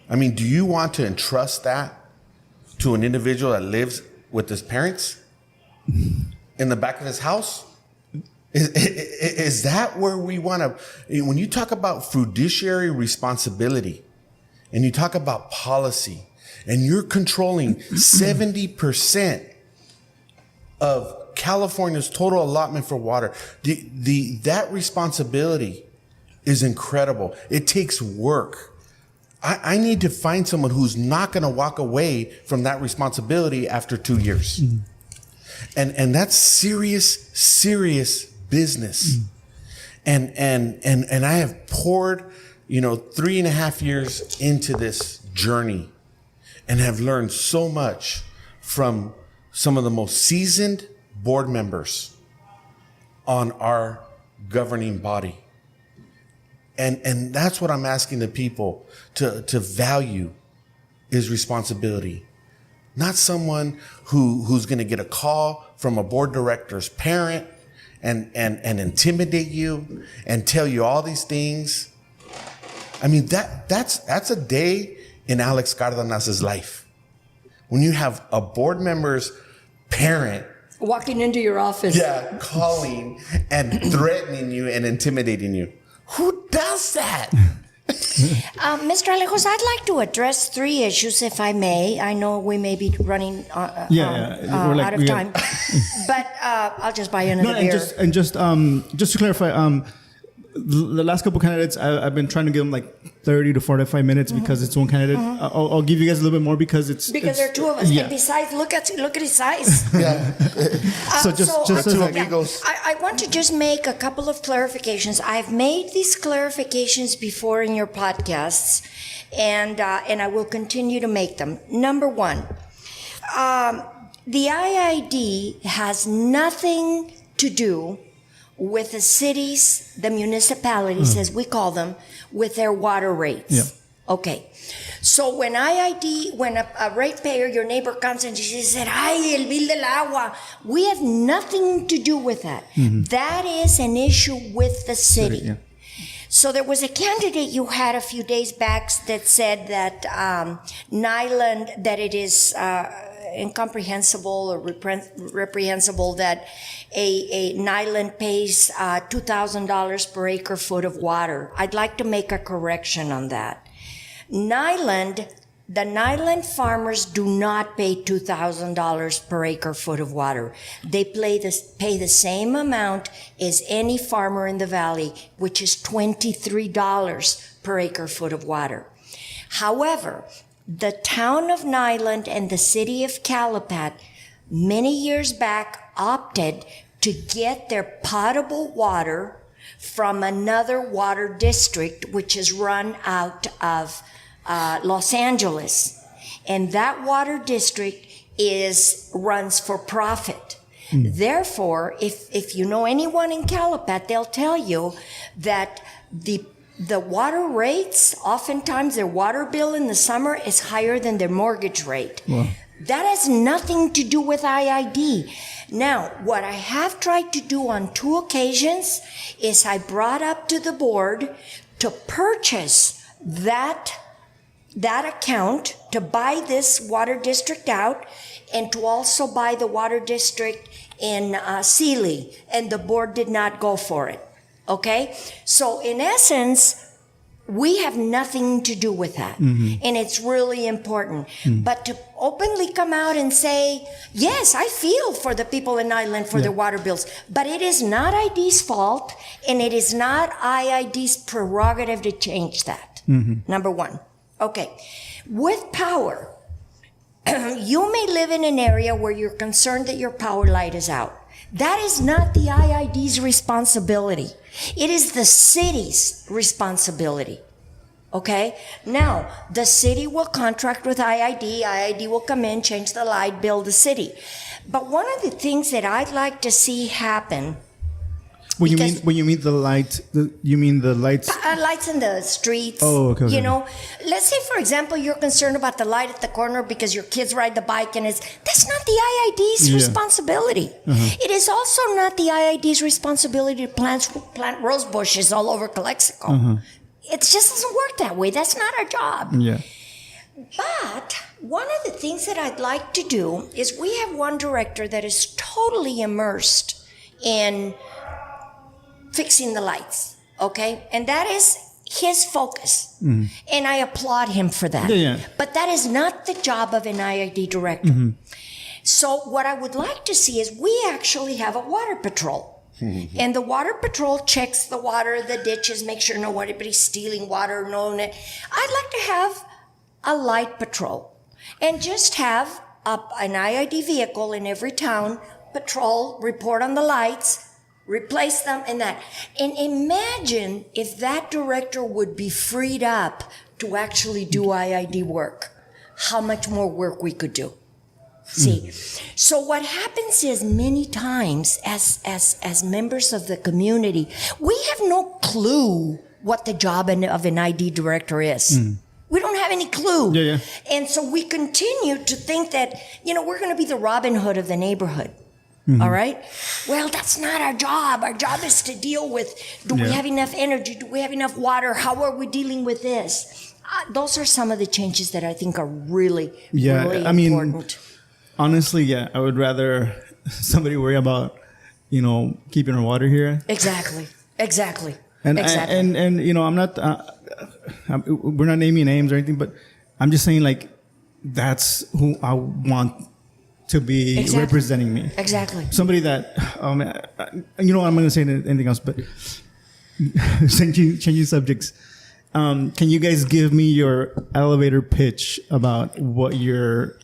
I mean, do you want to entrust that to an individual that lives with his parents in the back of his house? Is that where we want to? When you talk about fiduciary responsibility and you talk about policy and you're controlling 70% of California's total allotment for water, that responsibility is incredible. It takes work. I need to find someone who's not going to walk away from that responsibility after 2 years. And that's serious business. And I have poured, 3.5 years into this journey and have learned so much from some of the most seasoned board members on our governing body. And that's what I'm asking the people to value is responsibility. Not someone who's going to get a call from a board director's parent and intimidate you and tell you all these things. I mean, that's a day in Alex Cardenas's life. when you have a board member's parent walking into your office. Yeah, calling and threatening you and intimidating you. Who does that? Mr. Alejos, I'd like to address 3 issues, if I may. I know we may be running out of time, but I'll just buy you another beer. And just to clarify, the last couple candidates, I've been trying to give them like 30 to 45 minutes because it's one candidate. I'll give you guys a little bit more because there are 2 of us. Yeah. And besides, look at his size. Yeah. So just two amigos. I want to just make a couple of clarifications. I've made these clarifications before in your podcasts, and I will continue to make them. Number 1, the IID has nothing to do with the cities, the municipalities, as we call them, with their water rates. Yeah. Okay. So when a ratepayer, your neighbor comes and she said, "Ay, el bill del agua," we have nothing to do with that. That is an issue with the city. Yeah. So there was a candidate you had a few days back that said that Nyland, that it is incomprehensible or reprehensible that a Nyland pays $2,000 per acre foot of water. I'd like to make a correction on that. The Nyland farmers do not pay $2,000 per acre foot of water. They pay the same amount as any farmer in the valley, which is $23 per acre foot of water. However, the town of Nyland and the city of Calapat many years back opted to get their potable water from another water district, which is run out of Los Angeles. And that water district runs for profit. Therefore, if you know anyone in Calapat, they'll tell you that the water rates, oftentimes their water bill in the summer is higher than their mortgage rate. Wow. That has nothing to do with IID. Now, what I have tried to do on 2 occasions is I brought up to the board to purchase that account, to buy this water district out, and to also buy the water district in Sealy, and the board did not go for it. Okay? So in essence, we have nothing to do with that. And it's really important. But to openly come out and say, yes, I feel for the people in Nyland for their water bills, but it is not ID's fault, and it is not IID's prerogative to change that. Number 1. Okay. With power, you may live in an area where you're concerned that your power light is out. That is not the IID's responsibility. It is the city's responsibility. Okay? Now, the city will contract with IID. IID will come in, change the light, build the city. But one of the things that I'd like to see happen... When you mean the light, you mean the lights? Lights in the streets. Oh, okay. You know, let's say, for example, you're concerned about the light at the corner because your kids ride the bike, and that's not the IID's responsibility. It is also not the IID's responsibility to plant rose bushes all over Calexico. It just doesn't work that way. That's not our job. Yeah. But one of the things that I'd like to do is we have one director that is totally immersed in fixing the lights, okay? And that is his focus. And I applaud him for that. But that is not the job of an IID director. So what I would like to see is we actually have a water patrol. And the water patrol checks the water, the ditches, make sure nobody's stealing water. I'd like to have a light patrol and just have an IID vehicle in every town, patrol, report on the lights, replace them and that. And imagine if that director would be freed up to actually do IID work, how much more work we could do. See, so what happens is many times as members of the community, we have no clue what the job of an ID director is. We don't have any clue. And so we continue to think that, we're going to be the Robin Hood of the neighborhood. All right? Well, that's not our job. Our job is to deal with, do we have enough energy? Do we have enough water? How are we dealing with this? those are some of the changes that I think are really, Yeah, really I mean, important. honestly, yeah, I would rather somebody worry about, keeping our water here. Exactly. And Exactly. and I'm not. We're not naming names or anything, but I'm just saying like that's who I want to be Exactly. representing me. Exactly. Somebody that I'm not going to say anything else, but changing subjects. Can you guys give me your elevator pitch about what your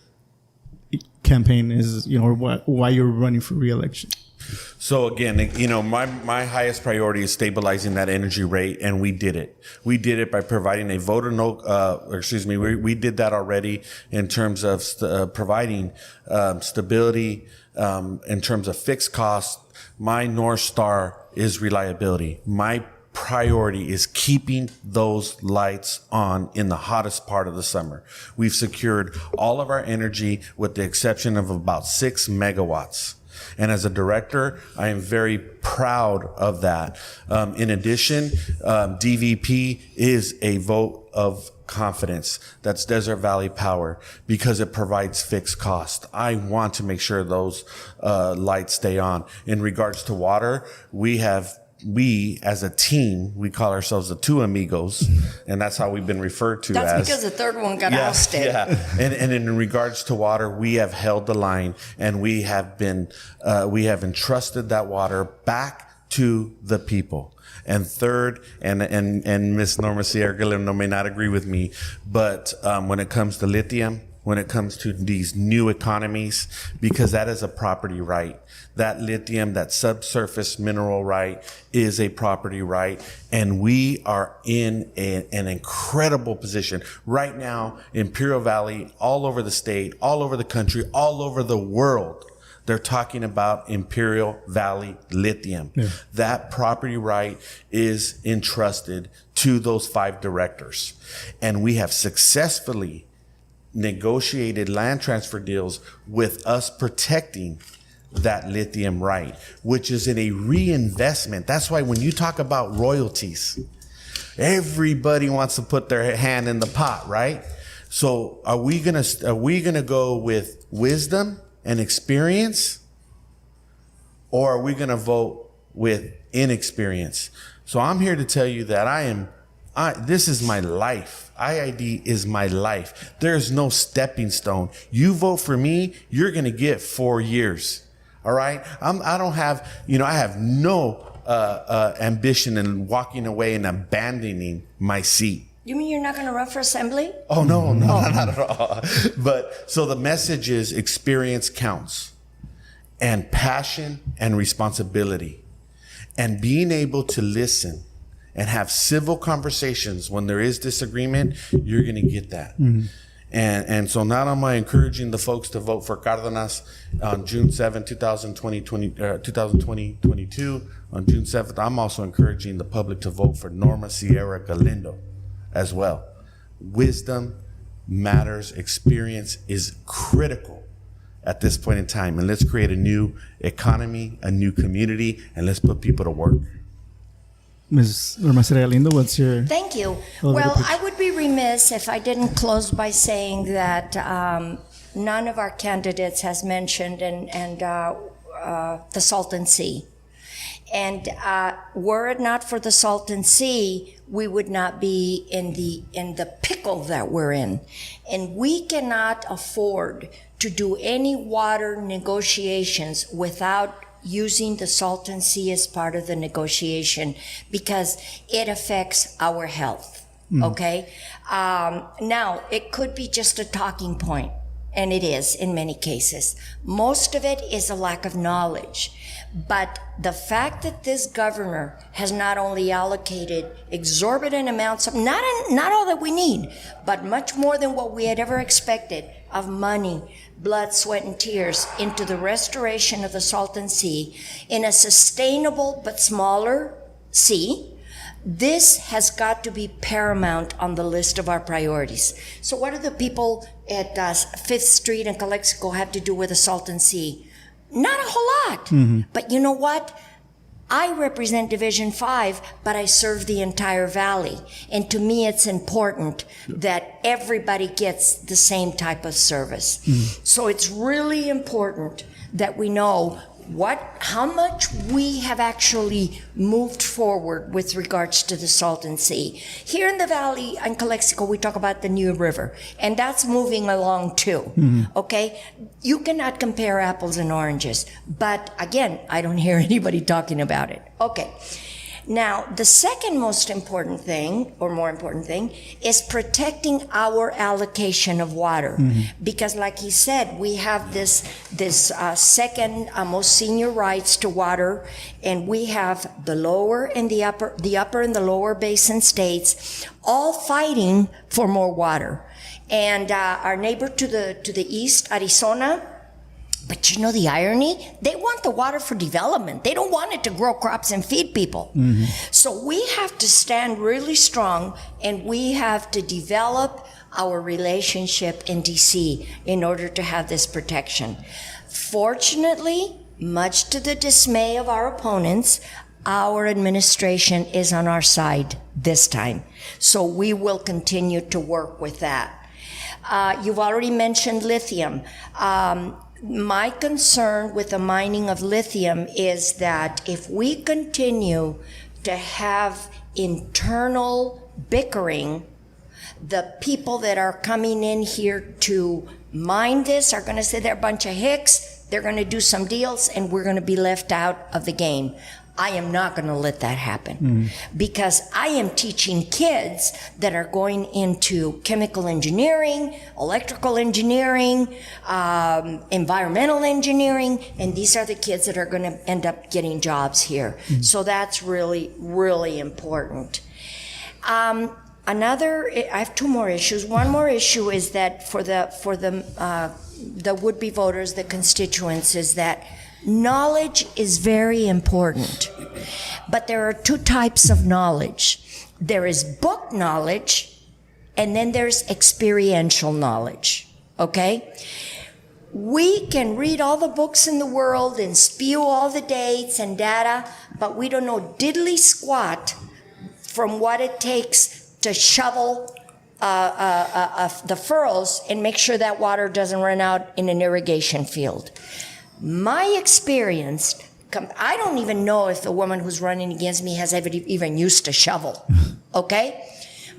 campaign is? Or why you're running for re-election? So again, my highest priority is stabilizing that energy rate, and we did it. We did it by providing a we did that already in terms of providing stability in terms of fixed costs. My North Star is reliability. My priority is keeping those lights on in the hottest part of the summer. We've secured all of our energy with the exception of about 6 megawatts. And as a director, I am very proud of that. In addition, DVP is a vote of confidence. That's Desert Valley Power because it provides fixed cost. I want to make sure those lights stay on. In regards to water, we as a team, we call ourselves the two Amigos, and that's how we've been referred to. That's as. because the third one got ousted. Yeah, and in regards to water, we have held the line, and we have entrusted that water back to the people. And third, and Miss Norma Sierra Galindo may not agree with me, but when it comes to lithium, when it comes to these new economies, because that is a property right. That lithium, that subsurface mineral right is a property right. And we are in an incredible position right now, Imperial Valley, all over the state, all over the country, all over the world. They're talking about Imperial Valley lithium. Yeah. That property right is entrusted to those 5 directors. And we have successfully negotiated land transfer deals with us protecting that lithium right, which is in a reinvestment. That's why when you talk about royalties, everybody wants to put their hand in the pot, right? So are we gonna go with wisdom and experience, or are we gonna vote with inexperience? So I'm here to tell you that this is my life. IID is my life. There's no stepping stone. You vote for me, you're going to get 4 years. All right. I don't have, I have no ambition in walking away and abandoning my seat. You mean you're not going to run for assembly? Oh, no, not at all. But so the message is experience counts, and passion and responsibility, and being able to listen and have civil conversations when there is disagreement. You're going to get that. Mm-hmm. And so not only am I encouraging the folks to vote for Cardenas on June 7, 2022, on June 7th, I'm also encouraging the public to vote for Norma Sierra Galindo as well. Wisdom matters. Experience is critical at this point in time. And let's create a new economy, a new community, and let's put people to work. Ms. Norma Sierra Galindo, what's your... Thank you. Well, I would be remiss if I didn't close by saying that none of our candidates has mentioned the Salton Sea. And were it not for the Salton Sea, we would not be in the pickle that we're in. And we cannot afford to do any water negotiations without using the Salton Sea as part of the negotiation, because it affects our health. Okay? Now, it could be just a talking point, and it is in many cases. Most of it is a lack of knowledge. But the fact that this governor has not only allocated exorbitant amounts of, not all that we need, but much more than what we had ever expected of money, blood, sweat, and tears into the restoration of the Salton Sea in a sustainable but smaller sea, this has got to be paramount on the list of our priorities. So what do the people at 5th Street and Calexico have to do with the Salton Sea? Not a whole lot. Mm-hmm. But you know what? I represent Division 5, but I serve the entire valley. And to me, it's important that everybody gets the same type of service. So it's really important that we know how much we have actually moved forward with regards to the Salton Sea. Here in the valley, in Calexico, we talk about the New River, and that's moving along too, okay? You cannot compare apples and oranges, but again, I don't hear anybody talking about it. Okay. Now, the second most important thing, or more important thing, is protecting our allocation of water. Because like he said, we have this second most senior rights to water, and we have the lower and the upper and the lower basin states all fighting for more water. And our neighbor to the east, Arizona, but you know the irony? They want the water for development. They don't want it to grow crops and feed people. So we have to stand really strong, and we have to develop our relationship in DC in order to have this protection. Fortunately, much to the dismay of our opponents, our administration is on our side this time. So we will continue to work with that. You've already mentioned lithium. My concern with the mining of lithium is that if we continue to have internal bickering, the people that are coming in here to mine this are going to say they're a bunch of hicks, they're going to do some deals, and we're going to be left out of the game. I am not going to let that happen because I am teaching kids that are going into chemical engineering, electrical engineering, environmental engineering, and these are the kids that are going to end up getting jobs here. So that's really, really important. I have two more issues. One more issue is that for the would-be voters, the constituents, is that knowledge is very important, but there are two types of knowledge. There is book knowledge, and then there's experiential knowledge, okay? We can read all the books in the world and spew all the dates and data, but we don't know diddly squat from what it takes to shovel the furrows and make sure that water doesn't run out in an irrigation field. My experience, I don't even know if the woman who's running against me has ever even used a shovel, okay?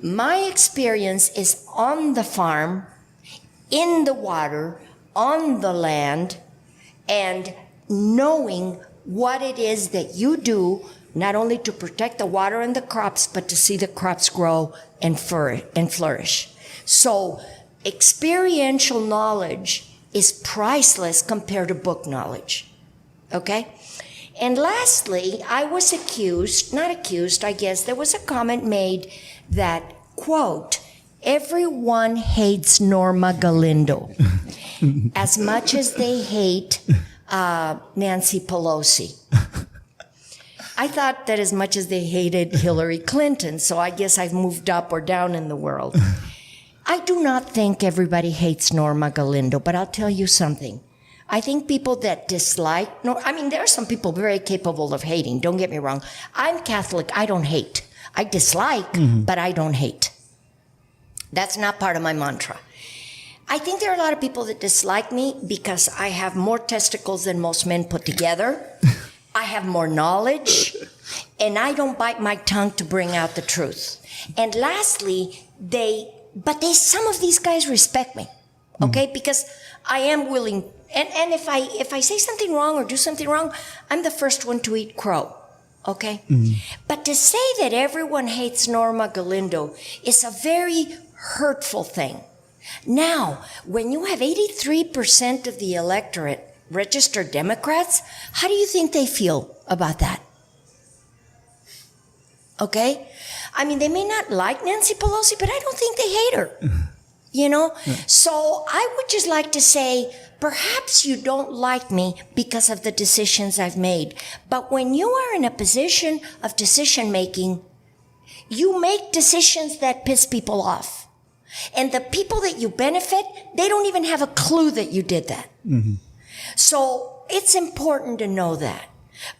My experience is on the farm, in the water, on the land, and knowing what it is that you do, not only to protect the water and the crops, but to see the crops grow and flourish. So experiential knowledge is priceless compared to book knowledge, okay? And lastly, I was I guess, there was a comment made that, quote, everyone hates Norma Galindo as much as they hate Nancy Pelosi. I thought that as much as they hated Hillary Clinton, so I guess I've moved up or down in the world. I do not think everybody hates Norma Galindo, but I'll tell you something. I think people that dislike, there are some people very capable of hating, don't get me wrong. I'm Catholic, I don't hate. I dislike, but I don't hate. That's not part of my mantra. I think there are a lot of people that dislike me because I have more testicles than most men put together. I have more knowledge, and I don't bite my tongue to bring out the truth. And lastly, some of these guys respect me, okay? Because I am willing, and if I say something wrong or do something wrong, I'm the first one to eat crow, okay? But to say that everyone hates Norma Galindo is a very hurtful thing. Now, when you have 83% of the electorate registered Democrats, how do you think they feel about that? Okay? They may not like Nancy Pelosi, but I don't think they hate her. Yeah. So I would just like to say, perhaps you don't like me because of the decisions I've made. But when you are in a position of decision making, you make decisions that piss people off. And the people that you benefit, they don't even have a clue that you did that. So it's important to know that.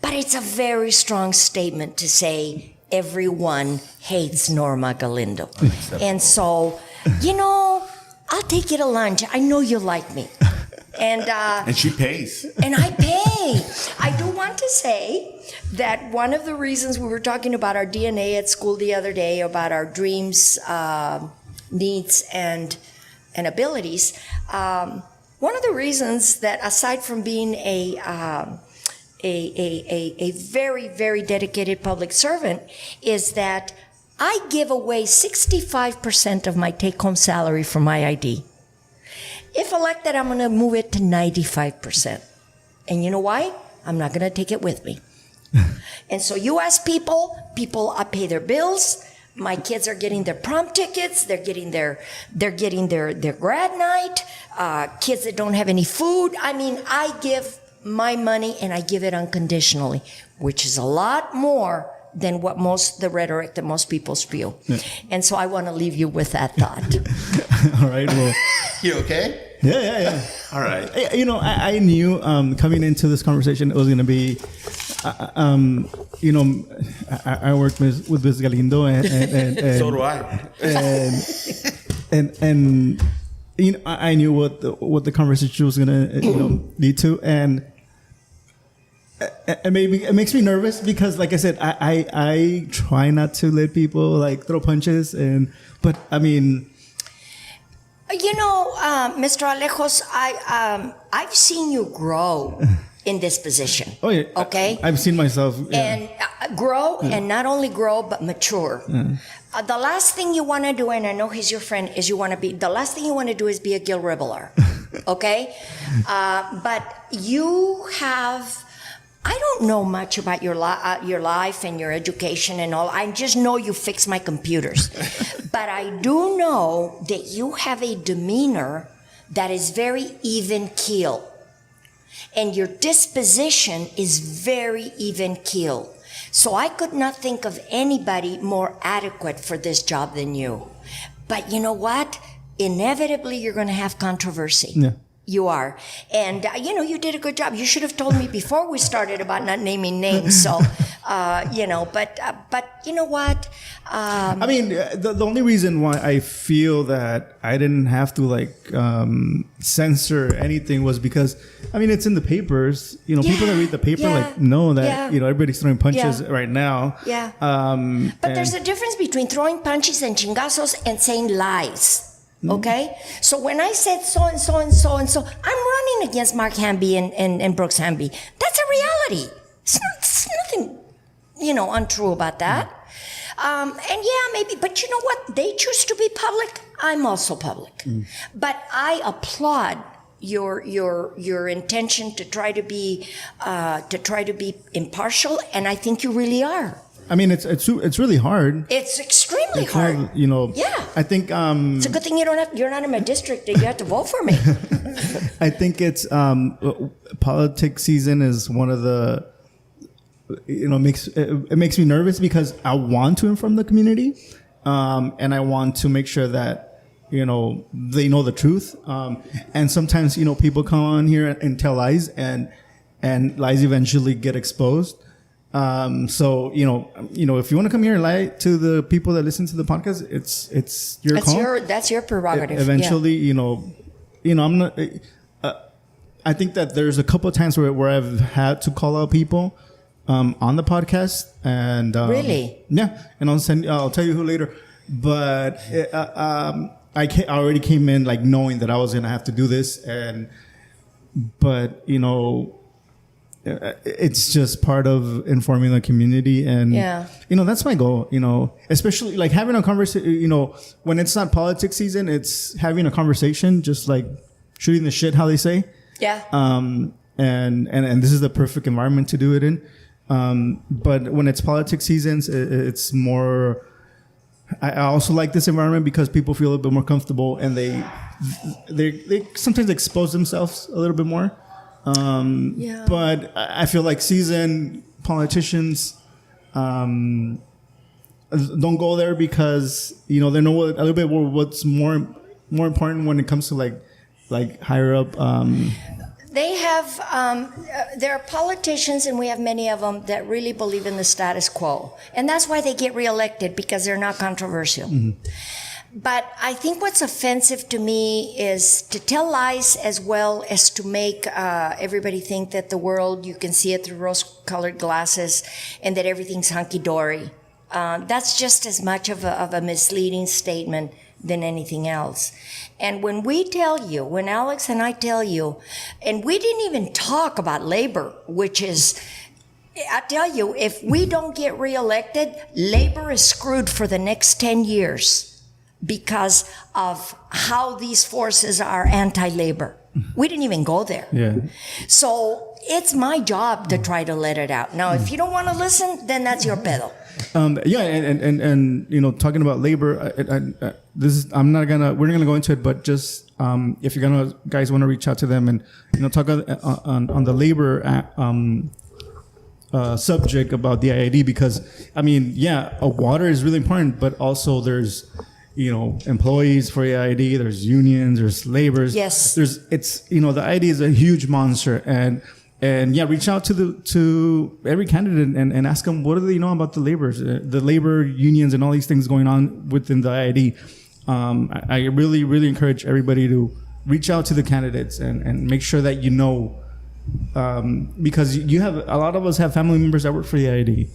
But it's a very strong statement to say everyone hates Norma Galindo. And so, I'll take you to lunch. I know you like me. And she pays. And I pay. I do want to say that one of the reasons we were talking about our DNA at school the other day, about our dreams, needs, and abilities, one of the reasons that, aside from being a very, very dedicated public servant, is that I give away 65% of my take-home salary for my ID. If elected, I'm going to move it to 95%. And you know why? I'm not going to take it with me. And so you ask people pay their bills. My kids are getting their prom tickets. They're getting their grad night. Kids that don't have any food. I mean, I give my money and I give it unconditionally, which is a lot more than the rhetoric that most people spew. Yeah. And so I want to leave you with that thought. All right. Well, you okay? Yeah. All right. I knew coming into this conversation it was going to be, I worked with Ms. Galindo and so do I. And I knew what the conversation was going to lead to, and it makes me nervous because, like I said, I try not to let people like throw punches, but I mean. Mr. Alejos, I've seen you grow in this position. Oh, yeah. Okay? I've seen myself. Yeah. And grow, and not only grow, but mature. Yeah. The last thing you want to do, and I know he's your friend, is the last thing you want to do is be a Gil Ribbler. Okay? But you have... I don't know much about your life and your education and all. I just know you fix my computers. But I do know that you have a demeanor that is very even keel. And your disposition is very even keel. So I could not think of anybody more adequate for this job than you. But you know what? Inevitably, you're going to have controversy. Yeah. You are. And, you did a good job. You should have told me before we started about not naming names. So, but you know what? I mean, the only reason why I feel that I didn't have to censor anything was because, I mean, it's in the papers. People that read the paper know that, everybody's throwing punches right now. Yeah. But there's a difference between throwing punches and chingazos and saying lies. Okay? So when I said so and so and so and so, I'm running against Mark Hamby and Brooks Hamby. That's a reality. It's nothing, untrue about that. Maybe, but you know what? They choose to be public. I'm also public. But I applaud your intention to try to be impartial, and I think you really are. I mean, it's really hard. It's extremely hard. Yeah. I think it's a good thing you're not in my district and you have to vote for me. I think it's politics season is one of the it makes me nervous because I want to inform the community, and I want to make sure that they know the truth. And sometimes people come on here and tell lies, and lies eventually get exposed. So if you want to come here and lie to the people that listen to the podcast, it's your call. That's your prerogative. Eventually, I'm not. I think that there's a couple of times where I've had to call out people on the podcast, and really, yeah, and I'll tell you who later. But I already came in knowing that I was gonna have to do this, but it's just part of informing the community, and that's my goal. Especially having a conversation. When it's not politics season, it's having a conversation, just shooting the shit, how they say. Yeah. And this is the perfect environment to do it in. But when it's politics seasons, it's more. I also like this environment because people feel a little bit more comfortable, and they sometimes expose themselves a little bit more. But I feel like seasoned politicians don't go there because they know a little bit what's more important when it comes to higher up. They have, there are politicians, and we have many of them, that really believe in the status quo. And that's why they get reelected, because they're not controversial. But I think what's offensive to me is to tell lies as well as to make everybody think that the world, you can see it through rose-colored glasses, and that everything's hunky-dory. That's just as much of a misleading statement than anything else. And when we tell you, when Alex and I tell you, and we didn't even talk about labor, which is, I tell you, if we don't get reelected, labor is screwed for the next 10 years because of how these forces are anti-labor. We didn't even go there. Yeah. So it's my job to try to let it out. Now, if you don't want to listen, then that's your pedo. Yeah, and you know, talking about labor, we're not gonna go into it, but just if you're guys want to reach out to them and you know talk on the labor subject about the IID, because I mean, yeah, water is really important, but also there's employees for the IID, there's unions, there's laborers. Yes. The IID is a huge monster, and yeah, reach out to every candidate and ask them what do they know about the labor unions and all these things going on within the IID. I really, really encourage everybody to reach out to the candidates and make sure that because you have a lot of us have family members that work for the IID.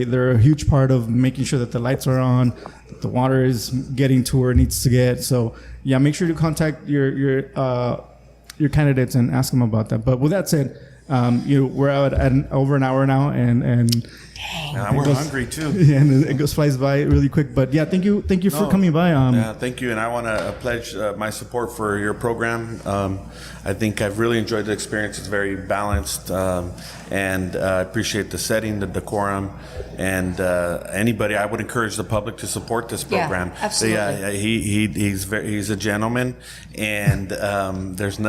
They're a huge part of making sure that the lights are on, that the water is getting to where it needs to get. So yeah, make sure to contact your candidates and ask them about that. But with that said, we're out at over an hour now, and we're hungry too. Yeah, and it flies by really quick. But yeah, thank you for coming by. Thank you, and I want to pledge my support for your program. I think I've really enjoyed the experience. It's very balanced, and I appreciate the setting, the decorum, and anybody. I would encourage the public to support this program. Yeah, absolutely. He's a gentleman, and there's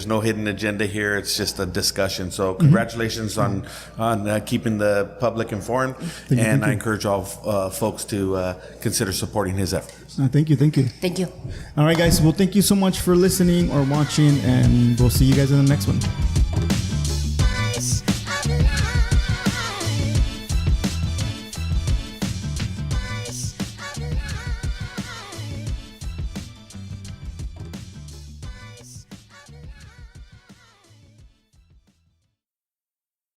no hidden agenda here. It's just a discussion. So congratulations on keeping the public informed, and I encourage all folks to consider supporting his efforts. Thank you. Thank you. All right, guys. Well, thank you so much for listening or watching, and we'll see you guys in the next one.